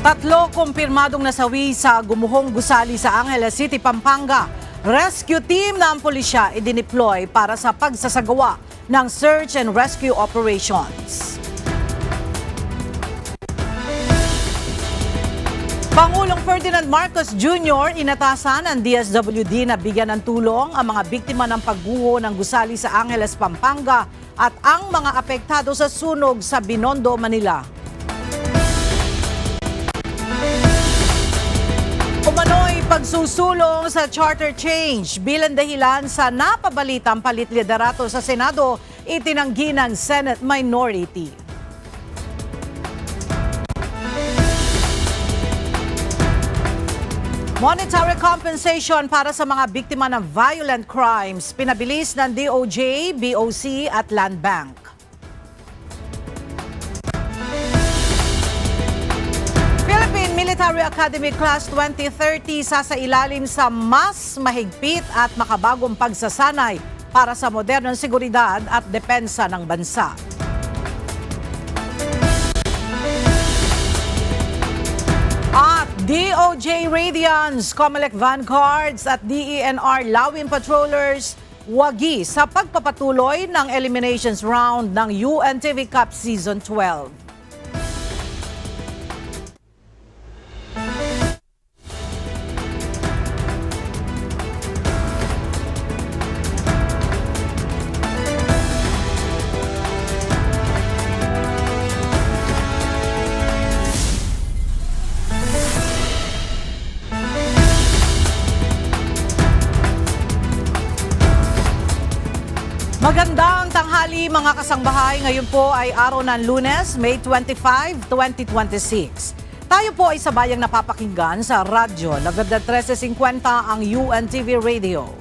Tatlo kumpirmadong nasawi sa gumuhong gusali sa Angeles City, Pampanga. Rescue team ng pulisya idineploy para sa pagsasagawa ng search and rescue operations. Pangulong Ferdinand Marcos Jr. inatasan ng DSWD na bigyan ng tulong ang mga biktima ng pagguho ng gusali sa Angeles, Pampanga at ang mga apektado sa sunog sa Binondo, Manila. Umano'y pagsusulong sa charter change bilang dahilan sa napabalitang palit liderato sa Senado, itinanggi ng Senate minority. Monetary compensation para sa mga biktima ng violent crimes, pinabilis ng DOJ, BOC at Land Bank. Philippine Military Academy Class 2030 sasailalim sa mas mahigpit at makabagong pagsasanay para sa modernong seguridad at depensa ng bansa. At DOJ Radiance, COMELEC Vanguards at DENR Lawin Patrollers wagi sa pagpapatuloy ng eliminations round ng UNTV Cup Season 12. Magandang tanghali mga kasangbahay. Ngayon po ay araw ng Lunes, May 25, 2026. Tayo po ay sabayang napapakinggan sa radyo. Nagdadad 13.50 ang UNTV Radio.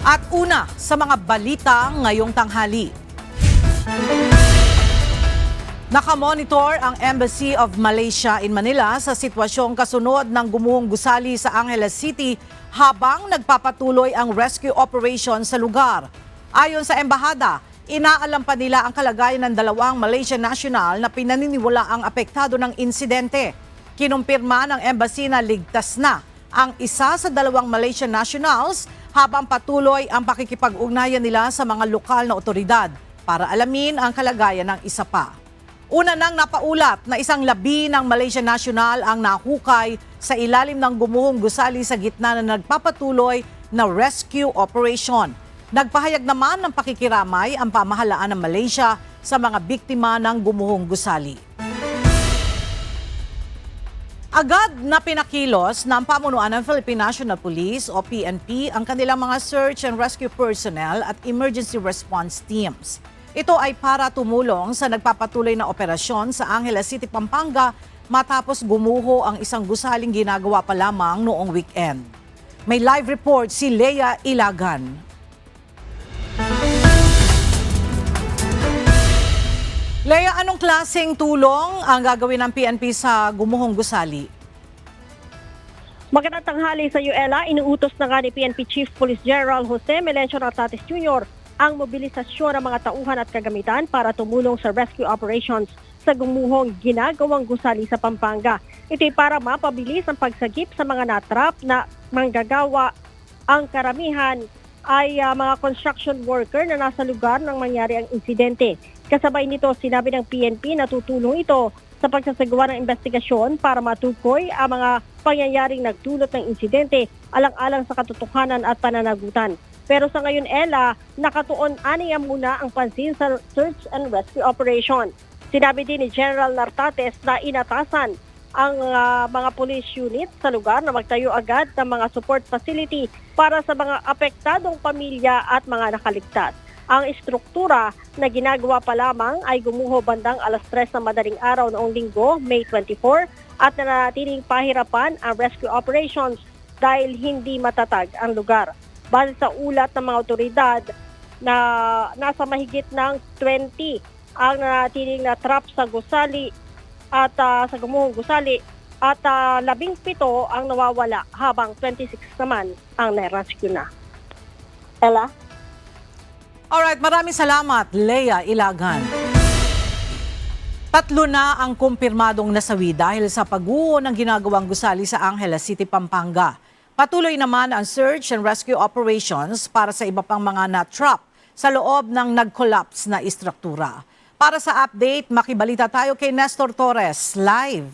At una sa mga balita ngayong tanghali. Nakamonitor ang Embassy of Malaysia in Manila sa sitwasyong kasunod ng gumuhong gusali sa Angeles City habang nagpapatuloy ang rescue operation sa lugar. Ayon sa embahada, inaalam pa nila ang kalagayan ng dalawang Malaysian national na pinaniniwala ang apektado ng insidente. Kinumpirma ng embassy na ligtas na ang isa sa dalawang Malaysian nationals habang patuloy ang pakikipag-ugnayan nila sa mga lokal na otoridad para alamin ang kalagayan ng isa pa. Una nang napaulat na isang labi ng Malaysian national ang nahukay sa ilalim ng gumuhong gusali sa gitna na nagpapatuloy na rescue operation. Nagpahayag naman ng pakikiramay ang pamahalaan ng Malaysia sa mga biktima ng gumuhong gusali. Agad na pinakilos ng pamunuan ng Philippine National Police o PNP ang kanilang mga search and rescue personnel at emergency response teams. Ito ay para tumulong sa nagpapatuloy na operasyon sa Angeles City, Pampanga matapos gumuho ang isang gusaling ginagawa pa lamang noong weekend. May live report si Leia Ilagan. Leia, anong klaseng tulong ang gagawin ng PNP sa gumuhong gusali? Magandang tanghali sa iyo, Ella. Inuutos na nga ni PNP Chief Police General Jose Melencio Nartates Jr. ang mobilisasyon ng mga tauhan at kagamitan para tumulong sa rescue operations sa gumuhong ginagawang gusali sa Pampanga. Ito'y para mapabilis ang pagsagip sa mga natrap na manggagawa. Ang karamihan ay mga construction worker na nasa lugar nang mangyari ang insidente. Kasabay nito, sinabi ng PNP na tutulong ito sa pagsasagawa ng investigasyon para matukoy ang mga pangyayaring nagdulot ng insidente alang-alang sa katotohanan at pananagutan. Pero sa ngayon, Ella, nakatuon aniya muna ang pansin sa search and rescue operation. Sinabi din ni General Nartates na inatasan ang mga police unit sa lugar na magtayo agad ng mga support facility para sa mga apektadong pamilya at mga nakaligtas. Ang istruktura na ginagawa pa lamang ay gumuho bandang 3:00 ng madaling araw noong Linggo, May 24, at nananatiling pahirapan ang rescue operations dahil hindi matatag ang lugar. Base sa ulat ng mga otoridad na nasa mahigit ng 20 ang nananatiling na trap sa gusali at sa gumuhong gusali at 17 ang nawawala habang 26 naman ang na-rescue na. Ella? Alright, maraming salamat, Leia Ilagan. 3 na ang kumpirmadong nasawi dahil sa pagguho ng ginagawang gusali sa Angeles City, Pampanga. Patuloy naman ang search and rescue operations para sa iba pang mga na-trap sa loob ng nag-collapse na istruktura. Para sa update, makibalita tayo kay Nestor Torres, live.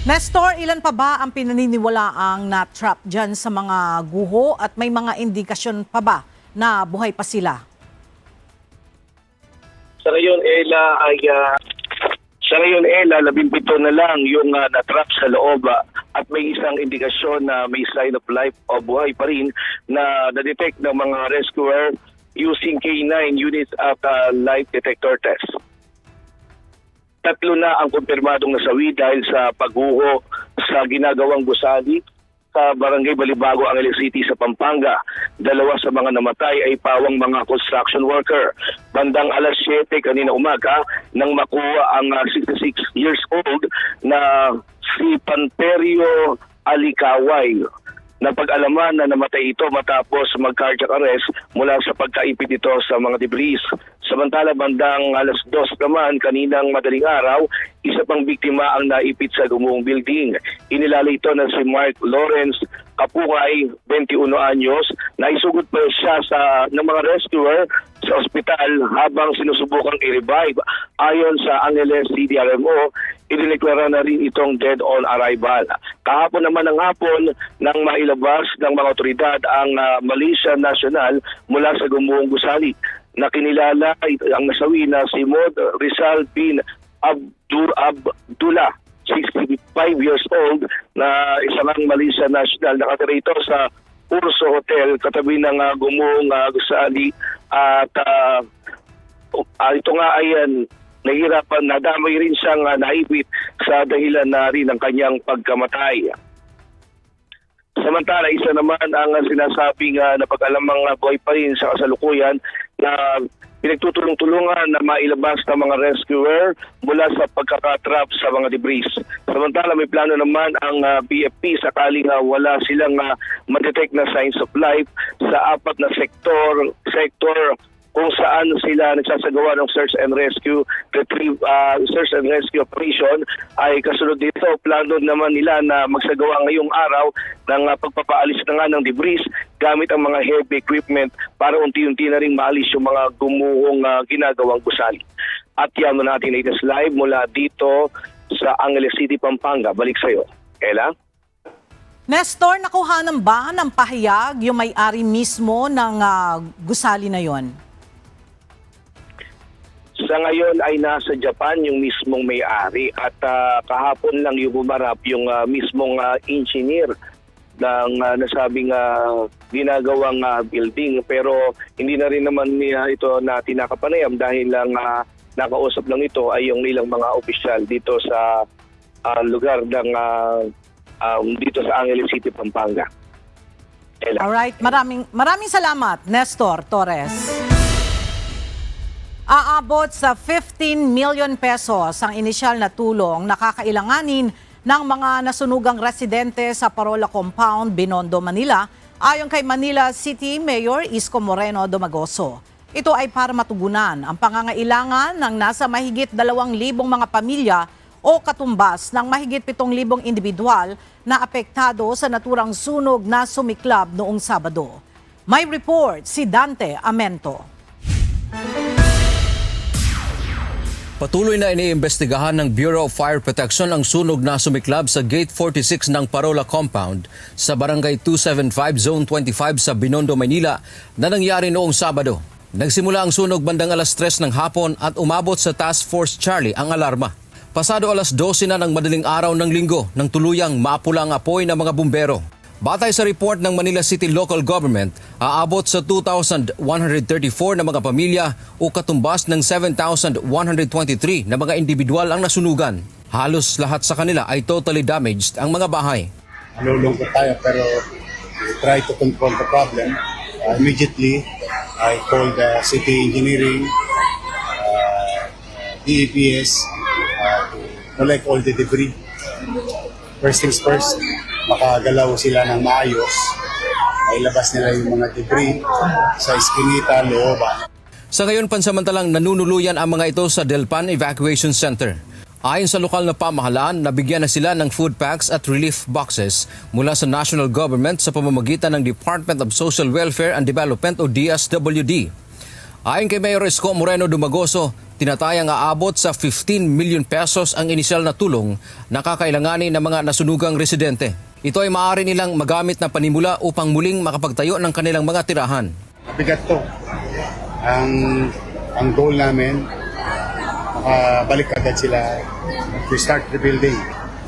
Nestor, ilan pa ba ang pinaniniwalaang na-trap dyan sa mga guho at may mga indikasyon pa ba na buhay pa sila? Sa ngayon, Ella, 17 na lang yung na-trap sa loob at may isang indikasyon na may sign of life o buhay pa rin na na-detect ng mga rescuer using K9 units at light detector test. 3 na ang kumpirmadong nasawi dahil sa pagguho sa ginagawang gusali sa Barangay Balibago, Angeles City sa Pampanga. 2 sa mga namatay ay pawang mga construction worker. Bandang alas 7 kanina umaga nang makuha ang 66 years old na si Panterio Alikaway. Napag-alaman na namatay ito matapos mag-cardiac arrest mula sa pagkaipit ito sa mga debris. Samantala bandang alas 2 naman kaninang madaling araw, isa pang biktima ang naipit sa gumuhong building. Inilala ito na si Mark Lawrence Kapungay, 21 anyos, na isugod pa siya ng mga rescuer sa ospital habang sinusubukang i-revive. Ayon sa Angeles CDRMO, idineklara na rin itong dead on arrival. Kahapon naman ng hapon nang mailabas ng mga otoridad ang Malaysia National mula sa gumuhong gusali. Nakinilala ang nasawi na si Mod Rizal bin Abdullah, 65 years old, na isang Malaysia National, nakatira ito sa Urso Hotel katabi ng gumuhong gusali at ito nga ay nahihirapan, nadamay rin siyang naipit sa dahilan na rin ng kanyang pagkamatay. Samantala, isa naman ang sinasabing napag-alamang buhay pa rin sa kasalukuyan na pinagtutulong-tulungan na mailabas ng mga rescuer mula sa pagkakatrap sa mga debris. Samantala, may plano naman ang BFP sakaling wala silang ma-detect na signs of life sa 4 na sektor kung saan sila nagsasagawa ng search and rescue operation. Ay kasunod dito, plano naman nila na magsagawa ngayong araw ng pagpapaalis na nga ng debris gamit ang mga heavy equipment para unti-unti na rin maalis yung mga gumuhong ginagawang gusali. At yan mo natin latest live mula dito sa Angeles City, Pampanga. Balik sa'yo, Ella. Nestor, nakuhanan ba ng pahayag yung may-ari mismo ng gusali na yon? Sa ngayon ay nasa Japan yung mismong may-ari at kahapon lang yung bumarap yung mismong engineer ng nasabing ginagawang building, pero hindi na rin naman niya ito na tinakapanayam dahil lang nakausap lang ito ay yung ilang mga opisyal dito sa lugar ng dito sa Angeles City, Pampanga. Alright, maraming salamat, Nestor Torres. Aabot sa 15 million pesos ang inisyal na tulong na kakailanganin ng mga nasunugang residente sa Parola Compound, Binondo, Manila, ayon kay Manila City Mayor Isko Moreno Domagoso. Ito ay para matugunan ang pangangailangan ng nasa mahigit 2,000 mga pamilya o katumbas ng mahigit 7,000 individual na apektado sa naturang sunog na sumiklab noong Sabado. May report si Dante Amento. Patuloy na iniimbestigahan ng Bureau of Fire Protection ang sunog na sumiklab sa Gate 46 ng Parola Compound sa Barangay 275 Zone 25 sa Binondo, Manila na nangyari noong Sabado. Nagsimula ang sunog bandang alas 3 ng hapon at umabot sa Task Force Charlie ang alarma. Pasado alas 12 na ng madaling araw ng linggo nang tuluyang mapula ang apoy ng mga bumbero. Batay sa report ng Manila City Local Government, aabot sa 2,134 na mga pamilya o katumbas ng 7,123 na mga individual ang nasunugan. Halos lahat sa kanila ay totally damaged ang mga bahay. Nalulungkot tayo pero we try to control the problem. Immediately, I called the city engineering, DEPS to collect all the debris. First things first, makagalaw sila ng maayos, ay labas nila yung mga debris sa eskinita, looban. Sa ngayon, pansamantalang nanunuluyan ang mga ito sa Delpan Evacuation Center. Ayon sa lokal na pamahalaan, nabigyan na sila ng food packs at relief boxes mula sa national government sa pamamagitan ng Department of Social Welfare and Development o DSWD. Ayon kay Mayor Isko Moreno Dumagoso, tinatayang aabot sa 15 million pesos ang inisyal na tulong na kakailanganin ng mga nasunugang residente. Ito ay maaari nilang magamit na panimula upang muling makapagtayo ng kanilang mga tirahan. Bigat to. Ang goal namin, makabalik agad sila to start rebuilding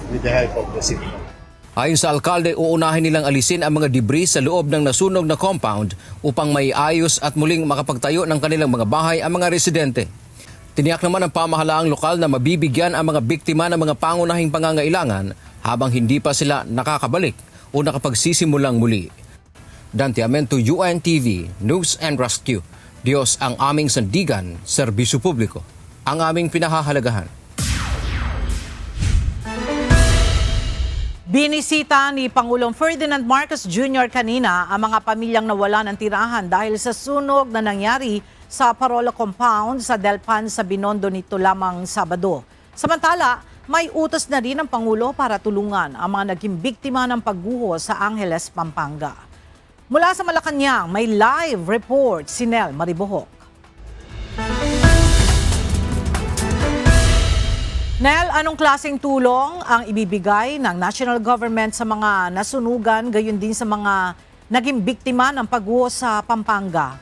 with the help of the city. Ayon sa alkalde, uunahin nilang alisin ang mga debris sa loob ng nasunog na compound upang maiayos at muling makapagtayo ng kanilang mga bahay ang mga residente. Tiniyak naman ng pamahalaang lokal na mabibigyan ang mga biktima ng mga pangunahing pangangailangan habang hindi pa sila nakakabalik o nakapagsisimulang muli. Dante Amento, UNTV, News and Rescue. Diyos ang aming sandigan, serbisyo publiko, ang aming pinahahalagahan. Binisita ni Pangulong Ferdinand Marcos Jr. kanina ang mga pamilyang nawala ng tirahan dahil sa sunog na nangyari sa Parola Compound sa Delpan sa Binondo nito lamang Sabado. Samantala, may utos na rin ang Pangulo para tulungan ang mga naging biktima ng pagguho sa Angeles, Pampanga. Mula sa Malacanang, may live report si Nel Maribohok. Nel, anong klaseng tulong ang ibibigay ng national government sa mga nasunugan gayon din sa mga naging biktima ng pagguho sa Pampanga?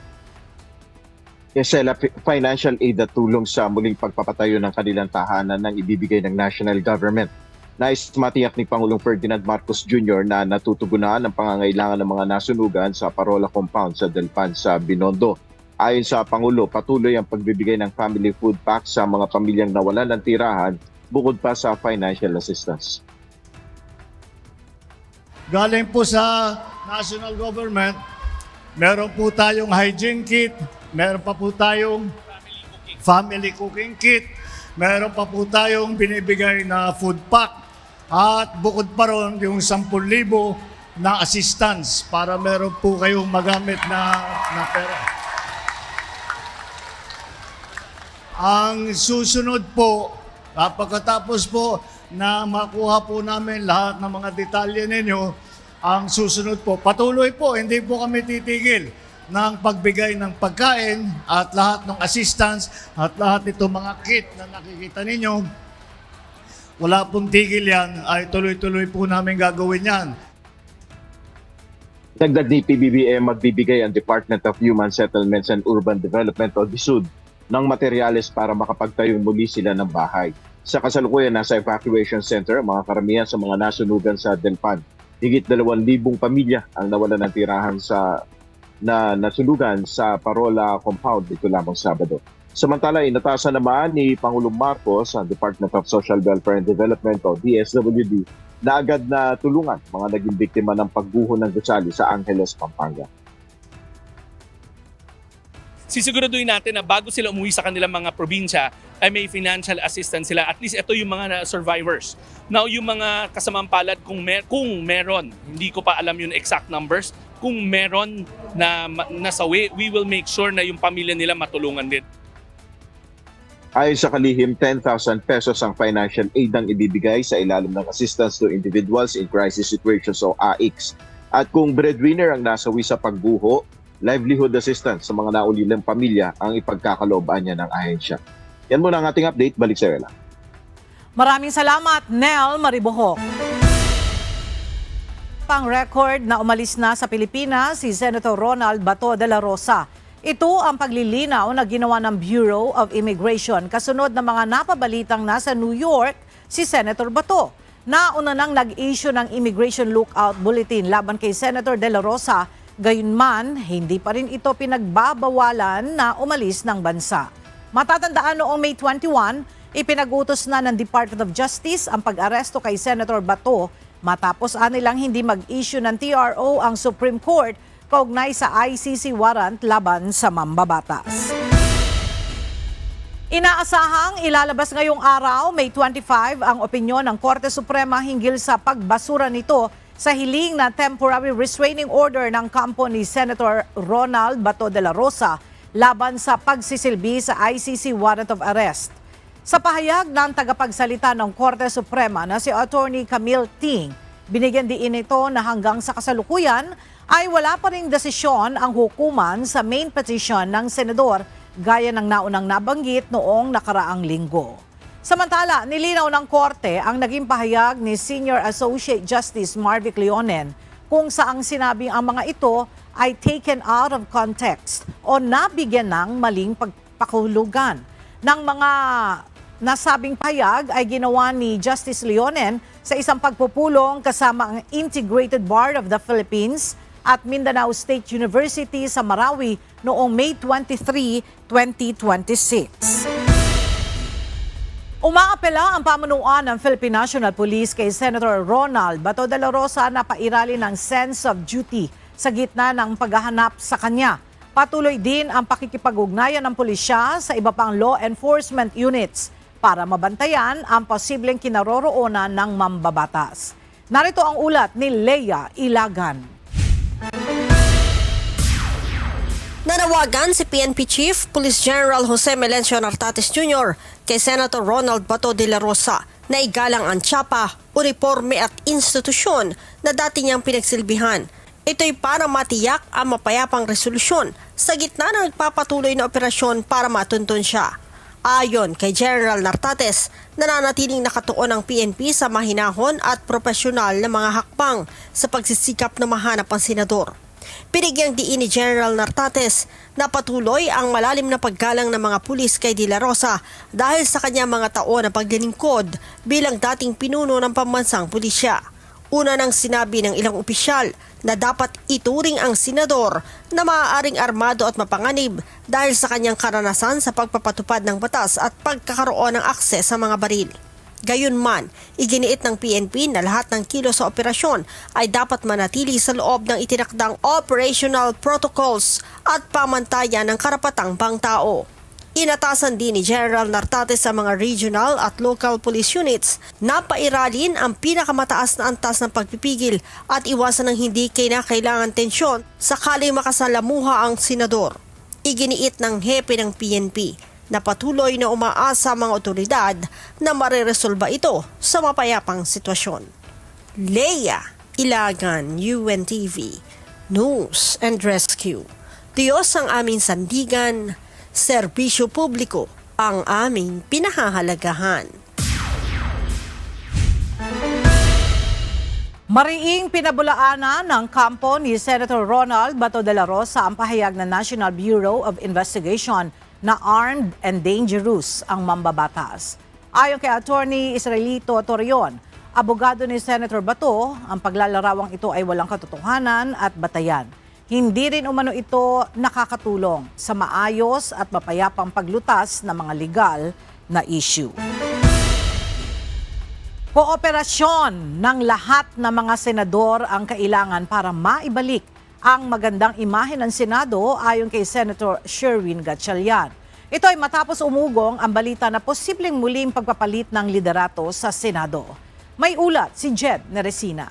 Yes, Sheila, financial aid at tulong sa muling pagpapatayo ng kanilang tahanan ng ibibigay ng national government. Nais matiyak ni Pangulong Ferdinand Marcos Jr. na natutugunan ang pangangailangan ng mga nasunugan sa Parola Compound sa Delpan sa Binondo. Ayon sa Pangulo, patuloy ang pagbibigay ng family food packs sa mga pamilyang nawalan ng tirahan bukod pa sa financial assistance. Galing po sa national government, meron po tayong hygiene kit, meron pa po tayong family cooking kit, meron pa po tayong binibigay na food pack, at bukod pa ron yung 10,000 na assistance para meron po kayong magamit na pera. Ang susunod po, pagkatapos po na makuha po namin lahat ng mga detalye ninyo, ang susunod po, patuloy po, hindi po kami titigil ng pagbigay ng pagkain at lahat ng assistance at lahat nito mga kit na nakikita ninyo. Wala pong tigil yan, ay tuloy-tuloy po namin gagawin yan. Dagdag ni PBBM, magbibigay ang Department of Human Settlements and Urban Development o DSUD ng materyales para makapagtayo muli sila ng bahay. Sa kasalukuyan, nasa evacuation center, mga karamihan sa mga nasunugan sa Delpan. Higit 2,000 pamilya ang nawalan ng tirahan na nasunugan sa Parola Compound dito lamang Sabado. Samantala, inatasan naman ni Pangulong Marcos ang Department of Social Welfare and Development o DSWD na agad na tulungan mga naging biktima ng pagguho ng gusali sa Angeles, Pampanga. Sisiguraduhin natin na bago sila umuwi sa kanilang mga probinsya ay may financial assistance sila. At least ito yung mga survivors. Now yung mga kasamang palad kung meron, hindi ko pa alam yung exact numbers, kung meron na nasawi, we will make sure na yung pamilya nila matulungan din. Ayon sa kalihim, 10,000 pesos ang financial aid ang ibibigay sa ilalim ng Assistance to Individuals in Crisis Situations o AICS. At kung breadwinner ang nasawi sa pagguho, livelihood assistance sa mga naulilang pamilya ang ipagkakalooban niya ng ahensya. Yan muna ang ating update. Balik sa Ella. Maraming salamat, Nel Maribohok. Pang-record na umalis na sa Pilipinas si Senator Ronald Bato de la Rosa. Ito ang paglilinaw na ginawa ng Bureau of Immigration kasunod ng mga napabalitang nasa New York si Senator Bato. Nauna nang nag-issue ng Immigration Lookout Bulletin laban kay Senator de la Rosa. Gayunman, hindi pa rin ito pinagbabawalan na umalis ng bansa. Matatandaan noong May 21, ipinag-utos na ng Department of Justice ang pag-aresto kay Senator Bato matapos anilang hindi mag-issue ng TRO ang Supreme Court kaugnay sa ICC warrant laban sa mambabatas. Inaasahang ilalabas ngayong araw, May 25, ang opinyon ng Korte Suprema hinggil sa pagbasura nito sa hiling na temporary restraining order ng kampo ni Senator Ronald Bato de la Rosa laban sa pagsisilbi sa ICC warrant of arrest. Sa pahayag ng tagapagsalita ng Korte Suprema na si Attorney Camille Ting, binigyan din ito na hanggang sa kasalukuyan ay wala pa ring desisyon ang hukuman sa main petition ng senador gaya ng naunang nabanggit noong nakaraang linggo. Samantala, nilinaw ng Korte ang naging pahayag ni Senior Associate Justice Marvic Leonen kung saang sinabing ang mga ito ay taken out of context o nabigyan ng maling pagpakahulugan. Ng mga nasabing pahayag ay ginawa ni Justice Leonen sa isang pagpupulong kasama ang Integrated Bar of the Philippines at Mindanao State University sa Marawi noong May 23, 2026. Umaapela ang pamunuan ng Philippine National Police kay Senator Ronald Bato de la Rosa na pairali ng sense of duty sa gitna ng paghahanap sa kanya. Patuloy din ang pakikipag-ugnayan ng pulisya sa iba pang law enforcement units para mabantayan ang posibleng kinaroroonan ng mambabatas. Narito ang ulat ni Leia Ilagan. Nanawagan si PNP Chief Police General Jose Melencio Nartates Jr. kay Senator Ronald Bato de la Rosa na igalang ang tsapa, uniforme at institusyon na dati niyang pinagsilbihan. Ito'y para matiyak ang mapayapang resolusyon sa gitna ng nagpapatuloy na operasyon para matuntun siya. Ayon kay General Nartates, nananatiling nakatuon ang PNP sa mahinahon at profesional na mga hakbang sa pagsisikap na mahanap ang senador. Binigyang diin ni General Nartates na patuloy ang malalim na paggalang ng mga pulis kay De La Rosa dahil sa kanyang mga taon na paglilingkod bilang dating pinuno ng pambansang pulisya. Una nang sinabi ng ilang opisyal na dapat ituring ang senador na maaaring armado at mapanganib dahil sa kanyang karanasan sa pagpapatupad ng batas at pagkakaroon ng akses sa mga baril. Gayunman, iginiit ng PNP na lahat ng kilos sa operasyon ay dapat manatili sa loob ng itinakdang operational protocols at pamantayan ng karapatang pangtao. Inatasan din ni General Nartates sa mga regional at local police units na pairalin ang pinakamataas na antas ng pagpipigil at iwasan ng hindi kinakailangan tensyon sakaling makasalamuha ang senador. Iginiit ng hepe ng PNP na patuloy na umaasa ang mga otoridad na mareresolba ito sa mapayapang sitwasyon. Leia Ilagan, UNTV, News and Rescue. Diyos ang aming sandigan, serbisyo publiko ang aming pinahahalagahan. Mariing pinabulaanan ng kampo ni Senator Ronald Bato de la Rosa ang pahayag ng National Bureau of Investigation na armed and dangerous ang mambabatas. Ayon kay Attorney Israelito Torion, abogado ni Senator Bato, ang paglalarawang ito ay walang katotohanan at batayan. Hindi rin umano ito nakakatulong sa maayos at mapayapang paglutas ng mga legal na issue. Kooperasyon ng lahat ng mga senador ang kailangan para maibalik ang magandang imahe ng Senado ayon kay Senator Sherwin Gatchalian. Ito ay matapos umugong ang balita na posibleng muling pagpapalit ng liderato sa Senado. May ulat si Jed Neresina.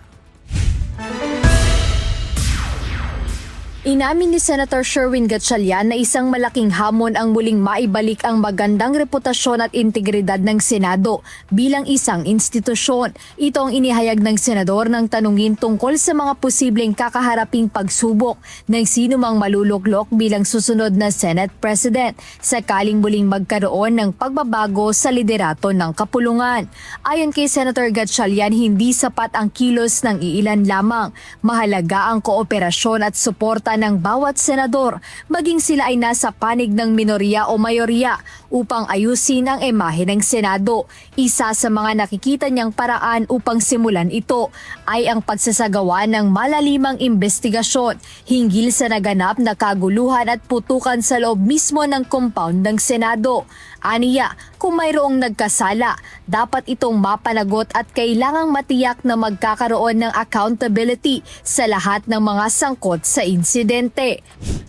Inamin ni Senator Sherwin Gatchalian na isang malaking hamon ang muling maibalik ang magandang reputasyon at integridad ng Senado bilang isang institusyon. Ito ang inihayag ng senador ng tanungin tungkol sa mga posibleng kakaharaping pagsubok ng sino mang maluluklok bilang susunod na Senate President sakaling muling magkaroon ng pagbabago sa liderato ng kapulungan. Ayon kay Senator Gatchalian, hindi sapat ang kilos ng iilan lamang. Mahalaga ang kooperasyon at suporta ng bawat senador, maging sila ay nasa panig ng minorya o mayorya upang ayusin ang imahe ng Senado. Isa sa mga nakikita niyang paraan upang simulan ito ay ang pagsasagawa ng malalimang investigasyon hinggil sa naganap na kaguluhan at putukan sa loob mismo ng compound ng Senado. Aniya, kung mayroong nagkasala, dapat itong mapanagot at kailangang matiyak na magkakaroon ng accountability sa lahat ng mga sangkot sa insidente. presidente.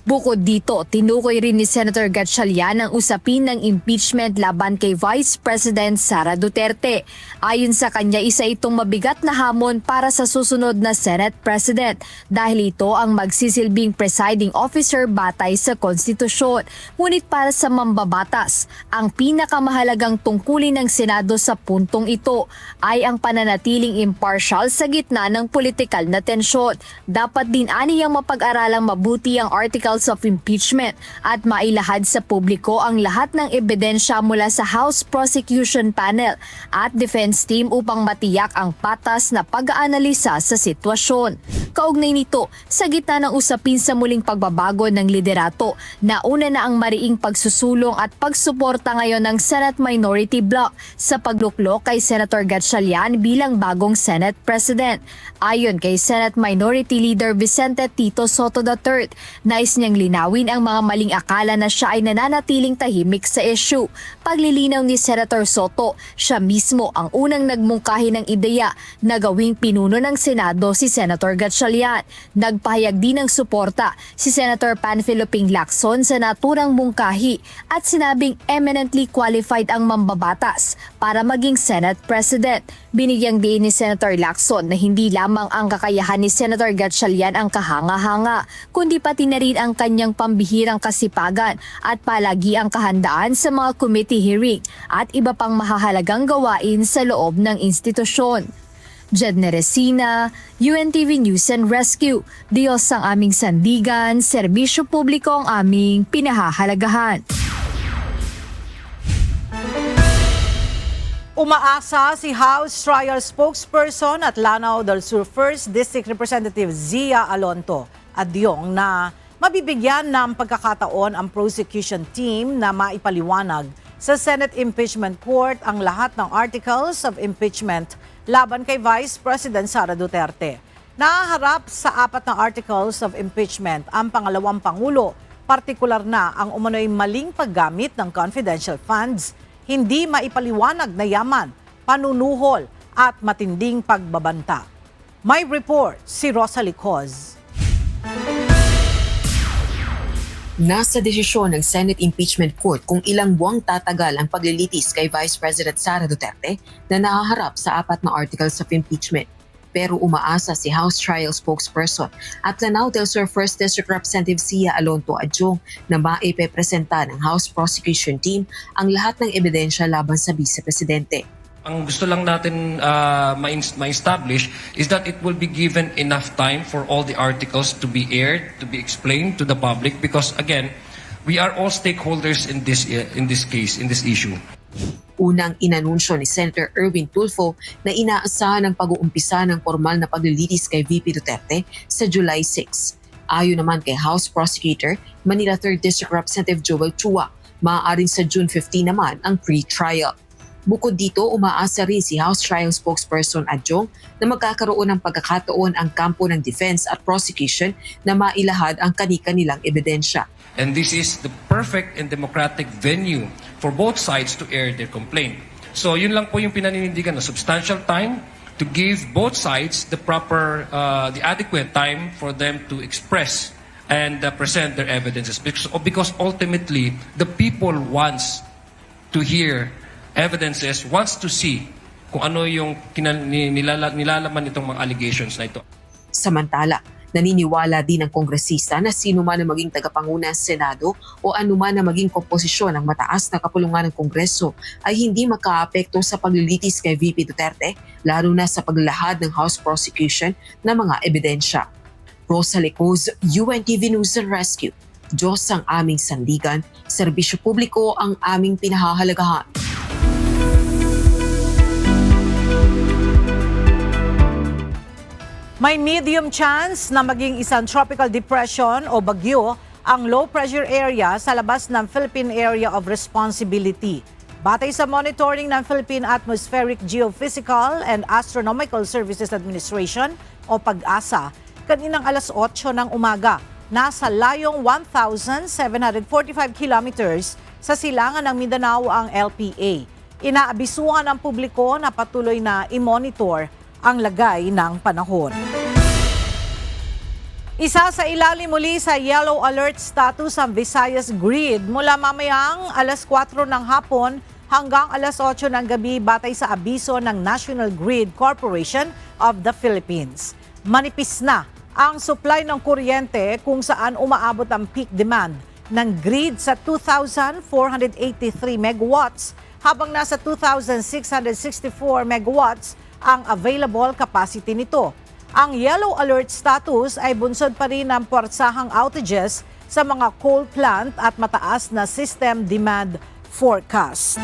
Bukod dito, tinukoy rin ni Senator Gatchalian ang usapin ng impeachment laban kay Vice President Sara Duterte. Ayon sa kanya, isa itong mabigat na hamon para sa susunod na Senate President dahil ito ang magsisilbing presiding officer batay sa konstitusyon. Ngunit para sa mambabatas, ang pinakamahalagang tungkulin ng Senado sa puntong ito ay ang pananatiling impartial sa gitna ng politikal na tensyon. Dapat din aniyang mapag-aralang mabuti ang articles of impeachment at mailahad sa publiko ang lahat ng ebidensya mula sa House Prosecution Panel at Defense Team upang matiyak ang patas na pag-aanalisa sa sitwasyon. Kaugnay nito, sa gitna ng usapin sa muling pagbabago ng liderato, nauna na ang mariing pagsusulong at pagsuporta ngayon ng Senate Minority Bloc sa pagluklok kay Senator Gatchalian bilang bagong Senate President. Ayon kay Senate Minority Leader Vicente Tito Soto III, nais niyang linawin ang mga maling akala na siya ay nananatiling tahimik sa issue. Paglilinaw ni Senator Soto, siya mismo ang unang nagmungkahi ng ideya na gawing pinuno ng Senado si Senator Gatchalian. Nagpahayag din ng suporta si Senator Panfilo Ping Lacson sa naturang mungkahi at sinabing eminently qualified ang mambabatas para maging Senate President. Binigyang diin ni Senator Lacson na hindi lamang ang kakayahan ni Senator Gatchalian ang kahanga-hanga, kundi pati na rin ang kanyang pambihirang kasipagan at palagi ang kahandaan sa mga committee hearing at iba pang mahahalagang gawain sa loob ng institusyon. Jedne Resina, UNTV News and Rescue. Diyos ang aming sandigan, serbisyo publiko ang aming pinahahalagahan. Umaasa si House Trial Spokesperson at Lanao del Sur 1st District Representative Zia Alonto Adyong na mabibigyan ng pagkakataon ang prosecution team na maipaliwanag sa Senate Impeachment Court ang lahat ng articles of impeachment laban kay Vice President Sara Duterte. Nahaharap sa 4 na articles of impeachment ang pangalawang Pangulo, partikular na ang umano'y maling paggamit ng confidential funds, hindi maipaliwanag na yaman, panunuhol at matinding pagbabanta. May report si Rosalie Coz. Nasa desisyon ng Senate Impeachment Court kung ilang buwang tatagal ang paglilitis kay Vice President Sara Duterte na nahaharap sa 4 na articles of impeachment. Pero umaasa si House Trial Spokesperson at Lanao del Sur 1st District Representative Zia Alonto Adyong na maipepresenta ng House Prosecution Team ang lahat ng ebidensya laban sa Vice Presidente. Ang gusto lang natin ma-establish is that it will be given enough time for all the articles to be aired, to be explained to the public because again, we are all stakeholders in this case, in this issue. Unang inanunsyo ni Senator Erwin Tulfo na inaasahan ang pag-uumpisa ng formal na paglilitis kay VP Duterte sa July 6. Ayon naman kay House Prosecutor, Manila 3rd District Representative Joel Chua, maaaring sa June 15 naman ang pre-trial. Bukod dito, umaasa rin si House Trial Spokesperson Adyong na magkakaroon ng pagkakataon ang kampo ng defense at prosecution na mailahad ang kani-kanilang ebidensya. And this is the perfect and democratic venue for both sides to air their complaint. So yun lang po yung pinaninindigan na substantial time to give both sides the proper, the adequate time for them to express and present their evidences. Because ultimately, the people wants to hear evidences, wants to see kung ano yung nilalaman itong mga allegations na ito. Samantala, naniniwala din ang kongresista na sino man ang maging tagapanguna sa Senado o anuman na maging komposisyon ng mataas na kapulungan ng Kongreso ay hindi makaapekto sa paglilitis kay VP Duterte, lalo na sa paglalahad ng House Prosecution ng mga ebidensya. Rosalie Coz, UNTV News and Rescue. Diyos ang aming sandigan, serbisyo publiko ang aming pinahahalagahan. May medium chance na maging isang tropical depression o bagyo ang low pressure area sa labas ng Philippine Area of Responsibility. Batay sa monitoring ng Philippine Atmospheric Geophysical and Astronomical Services Administration o PAGASA, kaninang alas 8 ng umaga, nasa layong 1,745 kilometers sa silangan ng Mindanao ang LPA. Inaabisuhan ng publiko na patuloy na i-monitor ang lagay ng panahon. Isa sa ilalim muli sa yellow alert status ang Visayas Grid mula mamayang alas 4 ng hapon hanggang alas 8 ng gabi batay sa abiso ng National Grid Corporation of the Philippines. Manipis na ang supply ng kuryente kung saan umaabot ang peak demand ng grid sa 2,483 megawatts habang nasa 2,664 megawatts ang available capacity nito. Ang yellow alert status ay bunsod pa rin ng puwersahang outages sa mga coal plant at mataas na system demand forecast.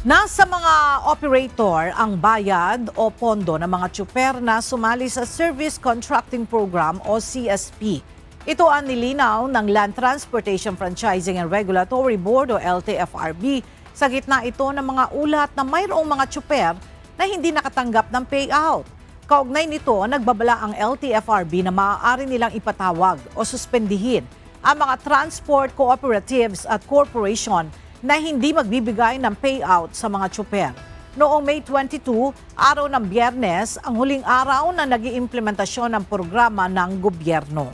Nasa mga operator ang bayad o pondo ng mga tsuper na sumali sa Service Contracting Program o CSP. Ito ang nilinaw ng Land Transportation Franchising and Regulatory Board o LTFRB sa gitna ito ng mga ulat na mayroong mga tsuper na hindi nakatanggap ng payout. Kaugnay nito, nagbabala ang LTFRB na maaari nilang ipatawag o suspendihin ang mga transport cooperatives at corporation na hindi magbibigay ng payout sa mga tsuper. Noong May 22, araw ng Biyernes, ang huling araw na nag-iimplementasyon ng programa ng gobyerno.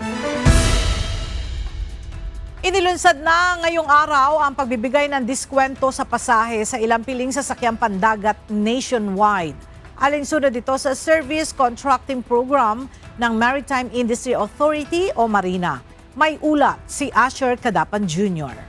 Inilunsad na ngayong araw ang pagbibigay ng diskwento sa pasahe sa ilang piling sasakyang pandagat nationwide. Alinsunod dito sa Service Contracting Program ng Maritime Industry Authority o Marina. May ulat si Asher Cadapan Jr.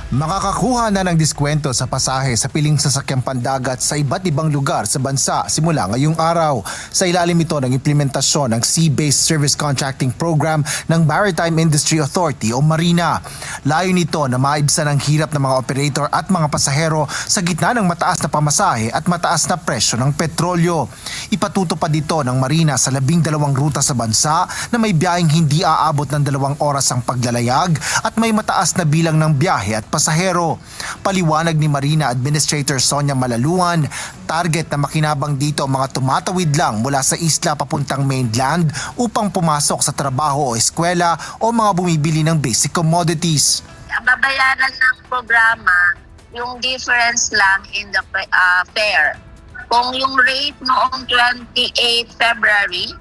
Makakakuha na ng diskwento sa pasahe sa piling sasakyang pandagat sa iba't ibang lugar sa bansa simula ngayong araw. Sa ilalim ito ng implementasyon ng Sea-Based Service Contracting Program ng Maritime Industry Authority o Marina. Layo nito na maibsan ang hirap ng mga operator at mga pasahero sa gitna ng mataas na pamasahe at mataas na presyo ng petrolyo. Ipatutupad dito ng Marina sa 12 ruta sa bansa na may biyaheng hindi aabot ng 2 oras ang paglalayag at may mataas na bilang ng biyahe at pasahero. Paliwanag ni Marina Administrator Sonia Malaluan, target na makinabang dito ang mga tumatawid lang mula sa isla papuntang mainland upang pumasok sa trabaho o eskwela o mga bumibili ng basic commodities. Babayaran ng programa yung difference lang in the fare. Kung yung rate noong 28 February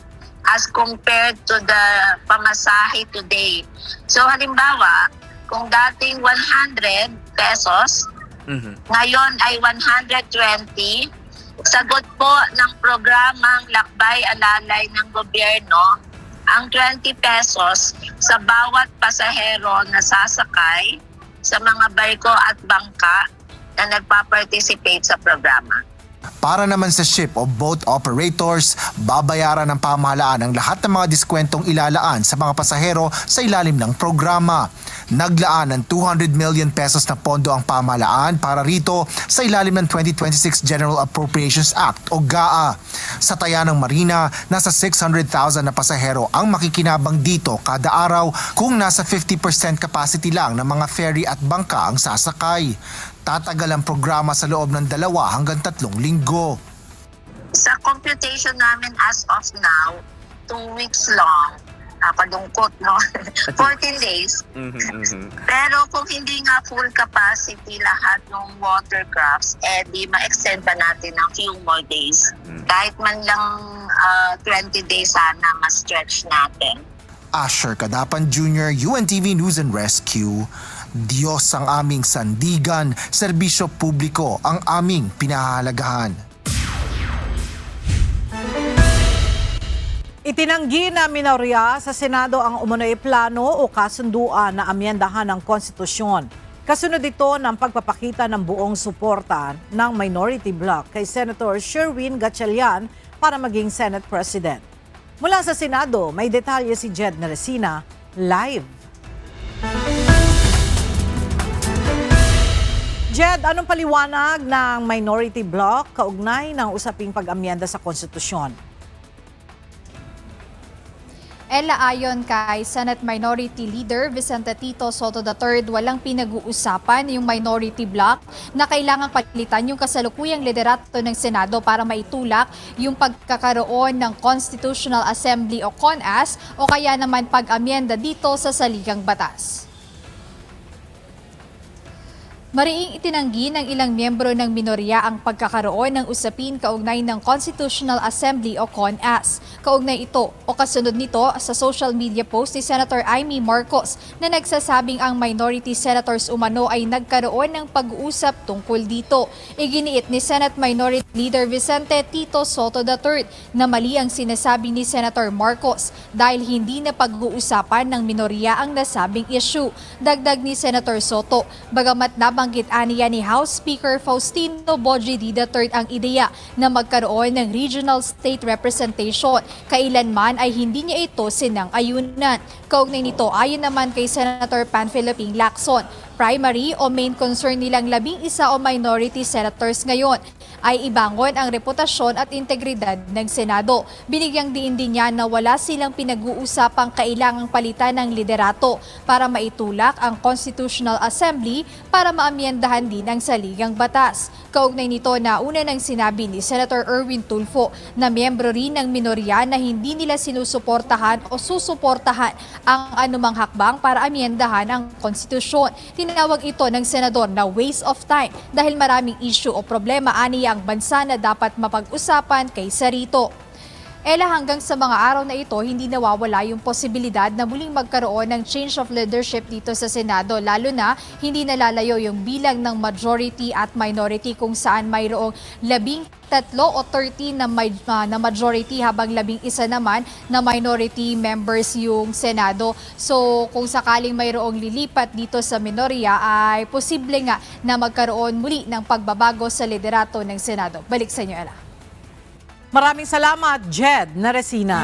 as compared to the pamasahe today. So halimbawa, kung dating 100 pesos, ngayon ay 120. Sagot po ng programang Lakbay Alalay ng gobyerno, ang 20 pesos sa bawat pasahero na sasakay sa mga barko at bangka na nagpa-participate sa programa. Para naman sa ship o boat operators, babayaran ng pamahalaan ang lahat ng mga diskwentong ilalaan sa mga pasahero sa ilalim ng programa. Naglaan ng 200 million pesos na pondo ang pamahalaan para rito sa ilalim ng 2026 General Appropriations Act o GAA. Sa taya ng Marina, nasa 600,000 na pasahero ang makikinabang dito kada araw kung nasa 50% capacity lang ng mga ferry at bangka ang sasakay. Tatagal ang programa sa loob ng 2 hanggang 3 linggo. Sa computation namin as of now, 2 weeks long, nakalungkot, no? 14 days. Pero kung hindi nga full capacity lahat ng watercrafts, di ma-extend pa natin ng few more days. Kahit man lang 20 days sana ma-stretch natin. Asher Cadapan Jr., UNTV News and Rescue. Diyos ang aming sandigan, serbisyo publiko ang aming pinahahalagahan. Itinanggi na minorya sa Senado ang umunoy plano o kasunduan na amyendahan ng konstitusyon. Kasunod ito ng pagpapakita ng buong suporta ng minority bloc kay Senator Sherwin Gatchalian para maging Senate President. Mula sa Senado, may detalye si Jed Neresina live. Jed, anong paliwanag ng minority bloc kaugnay ng usaping pag-amyenda sa konstitusyon? Ella, ayon kay Senate Minority Leader Vicente Tito Soto III, walang pinag-uusapan yung minority bloc na kailangang palitan yung kasalukuyang liderato ng Senado para maitulak yung pagkakaroon ng Constitutional Assembly o CONAS o kaya naman pag-amyenda dito sa saligang batas. Mariing itinanggi ng ilang miyembro ng minorya ang pagkakaroon ng usapin kaugnay ng Constitutional Assembly o CONAS. Kaugnay ito o kasunod nito sa social media post ni Senator Amy Marcos na nagsasabing ang minority senators umano ay nagkaroon ng pag-uusap tungkol dito. Iginiit ni Senate Minority Leader Vicente Tito Soto III na mali ang sinasabi ni Senator Marcos dahil hindi na pag-uusapan ng minorya ang nasabing issue. Dagdag ni Senator Soto, bagamat nabanggit aniya ni House Speaker Faustino Boji III ang ideya na magkaroon ng regional state representation, kailanman ay hindi niya ito sinang-ayunan. Kaugnay nito, ayon naman kay Senator Panfiliping Lacson, primary o main concern nilang 11 o minority senators ngayon ay ibangon ang reputasyon at integridad ng Senado. Binigyang diin din niya na wala silang pinag-uusapang kailangang palitan ng liderato para maitulak ang Constitutional Assembly para maamyendahan din ang saligang batas. Kaugnay nito na una nang sinabi ni Senator Erwin Tulfo na miyembro rin ng minorya na hindi nila sinusuportahan o susuportahan ang anumang hakbang para amyendahan ang konstitusyon. Tinawag ito ng senador na waste of time dahil maraming issue o problema aniya ang bansa na dapat mapag-usapan kaysa rito. Hanggang sa mga araw na ito, hindi nawawala yung posibilidad na muling magkaroon ng change of leadership dito sa Senado, lalo na hindi nalalayo yung bilang ng majority at minority kung saan mayroong 13 o 13 na majority habang 11 naman na minority members yung Senado. So kung sakaling mayroong lilipat dito sa minorya ay posible nga na magkaroon muli ng pagbabago sa liderato ng Senado. Balik sa inyo, Ella. Maraming salamat, Jed Naresina.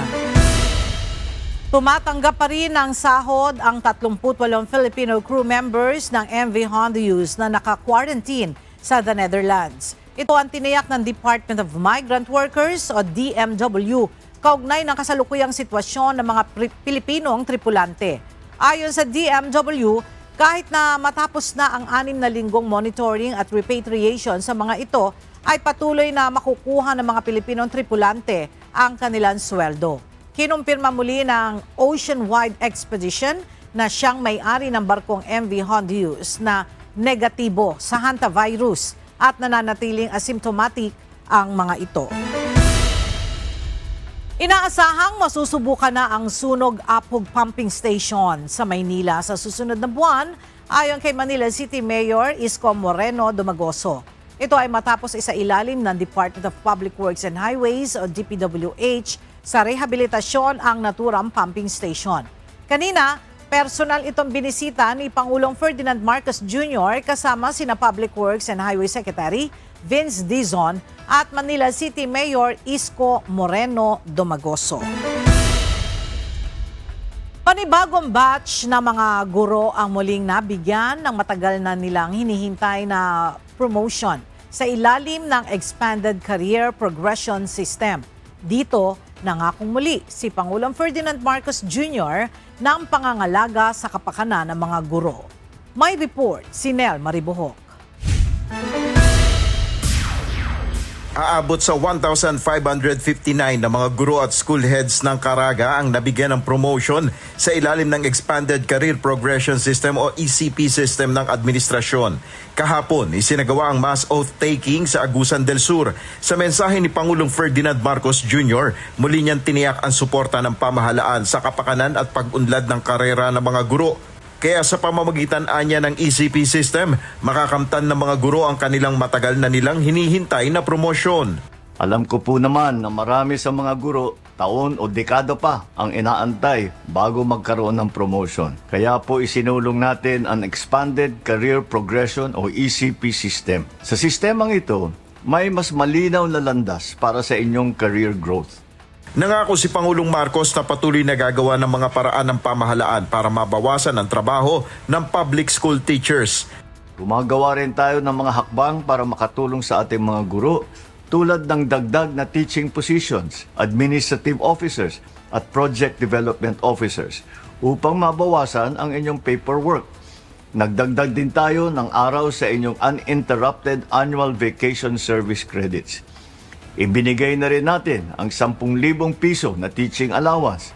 Tumatanggap pa rin ng sahod ang 38 Filipino crew members ng MV Hondius na naka-quarantine sa the Netherlands. Ito ang tiniyak ng Department of Migrant Workers o DMW kaugnay ng kasalukuyang sitwasyon ng mga Pilipinong tripulante. Ayon sa DMW, kahit na matapos na ang 6 na linggong monitoring at repatriation sa mga ito, ay patuloy na makukuha ng mga Pilipinong tripulante ang kanilang sweldo. Kinumpirma muli ng Ocean-Wide Expedition na siyang may-ari ng barkong MV Hondius na negatibo sa hantavirus at nananatiling asymptomatic ang mga ito. Inaasahang masusubukan na ang Sunog Apog Pumping Station sa Maynila sa susunod na buwan ayon kay Manila City Mayor Isko Moreno Dumagoso. Ito ay matapos isailalim ng Department of Public Works and Highways o DPWH sa rehabilitasyon ang naturang pumping station. Kanina, personal itong binisita ni Pangulong Ferdinand Marcos Jr. kasama sina Public Works and Highway Secretary Vince Dizon at Manila City Mayor Isko Moreno Dumagoso. Panibagong batch na mga guro ang muling nabigyan ng matagal na nilang hinihintay na promotion sa ilalim ng Expanded Career Progression System. Dito, nangakong muli si Pangulong Ferdinand Marcos Jr. ng pangangalaga sa kapakanan ng mga guro. May report si Nel Maribuhok. Aabot sa 1,559 na mga guro at school heads ng Caraga ang nabigyan ng promotion sa ilalim ng Expanded Career Progression System o ECP system ng administrasyon. Kahapon, isinagawa ang mass oath-taking sa Agusan del Sur. Sa mensahe ni Pangulong Ferdinand Marcos Jr., muli niyang tiniyak ang suporta ng pamahalaan sa kapakanan at pag-unlad ng karera ng mga guro. Kaya sa pamamagitan anya ng ECP system, makakamtan ng mga guro ang kanilang matagal na nilang hinihintay na promosyon. Alam ko po naman na marami sa mga guro, taon o dekada pa ang inaantay bago magkaroon ng promotion. Kaya po isinulong natin ang Expanded Career Progression o ECP system. Sa sistemang ito, may mas malinaw na landas para sa inyong career growth. Nangako si Pangulong Marcos na patuloy na gagawa ng mga paraan ng pamahalaan para mabawasan ang trabaho ng public school teachers. Gumagawa rin tayo ng mga hakbang para makatulong sa ating mga guro tulad ng dagdag na teaching positions, administrative officers at project development officers upang mabawasan ang inyong paperwork. Nagdagdag din tayo ng araw sa inyong uninterrupted annual vacation service credits. Ibinigay na rin natin ang 10,000 piso na teaching allowance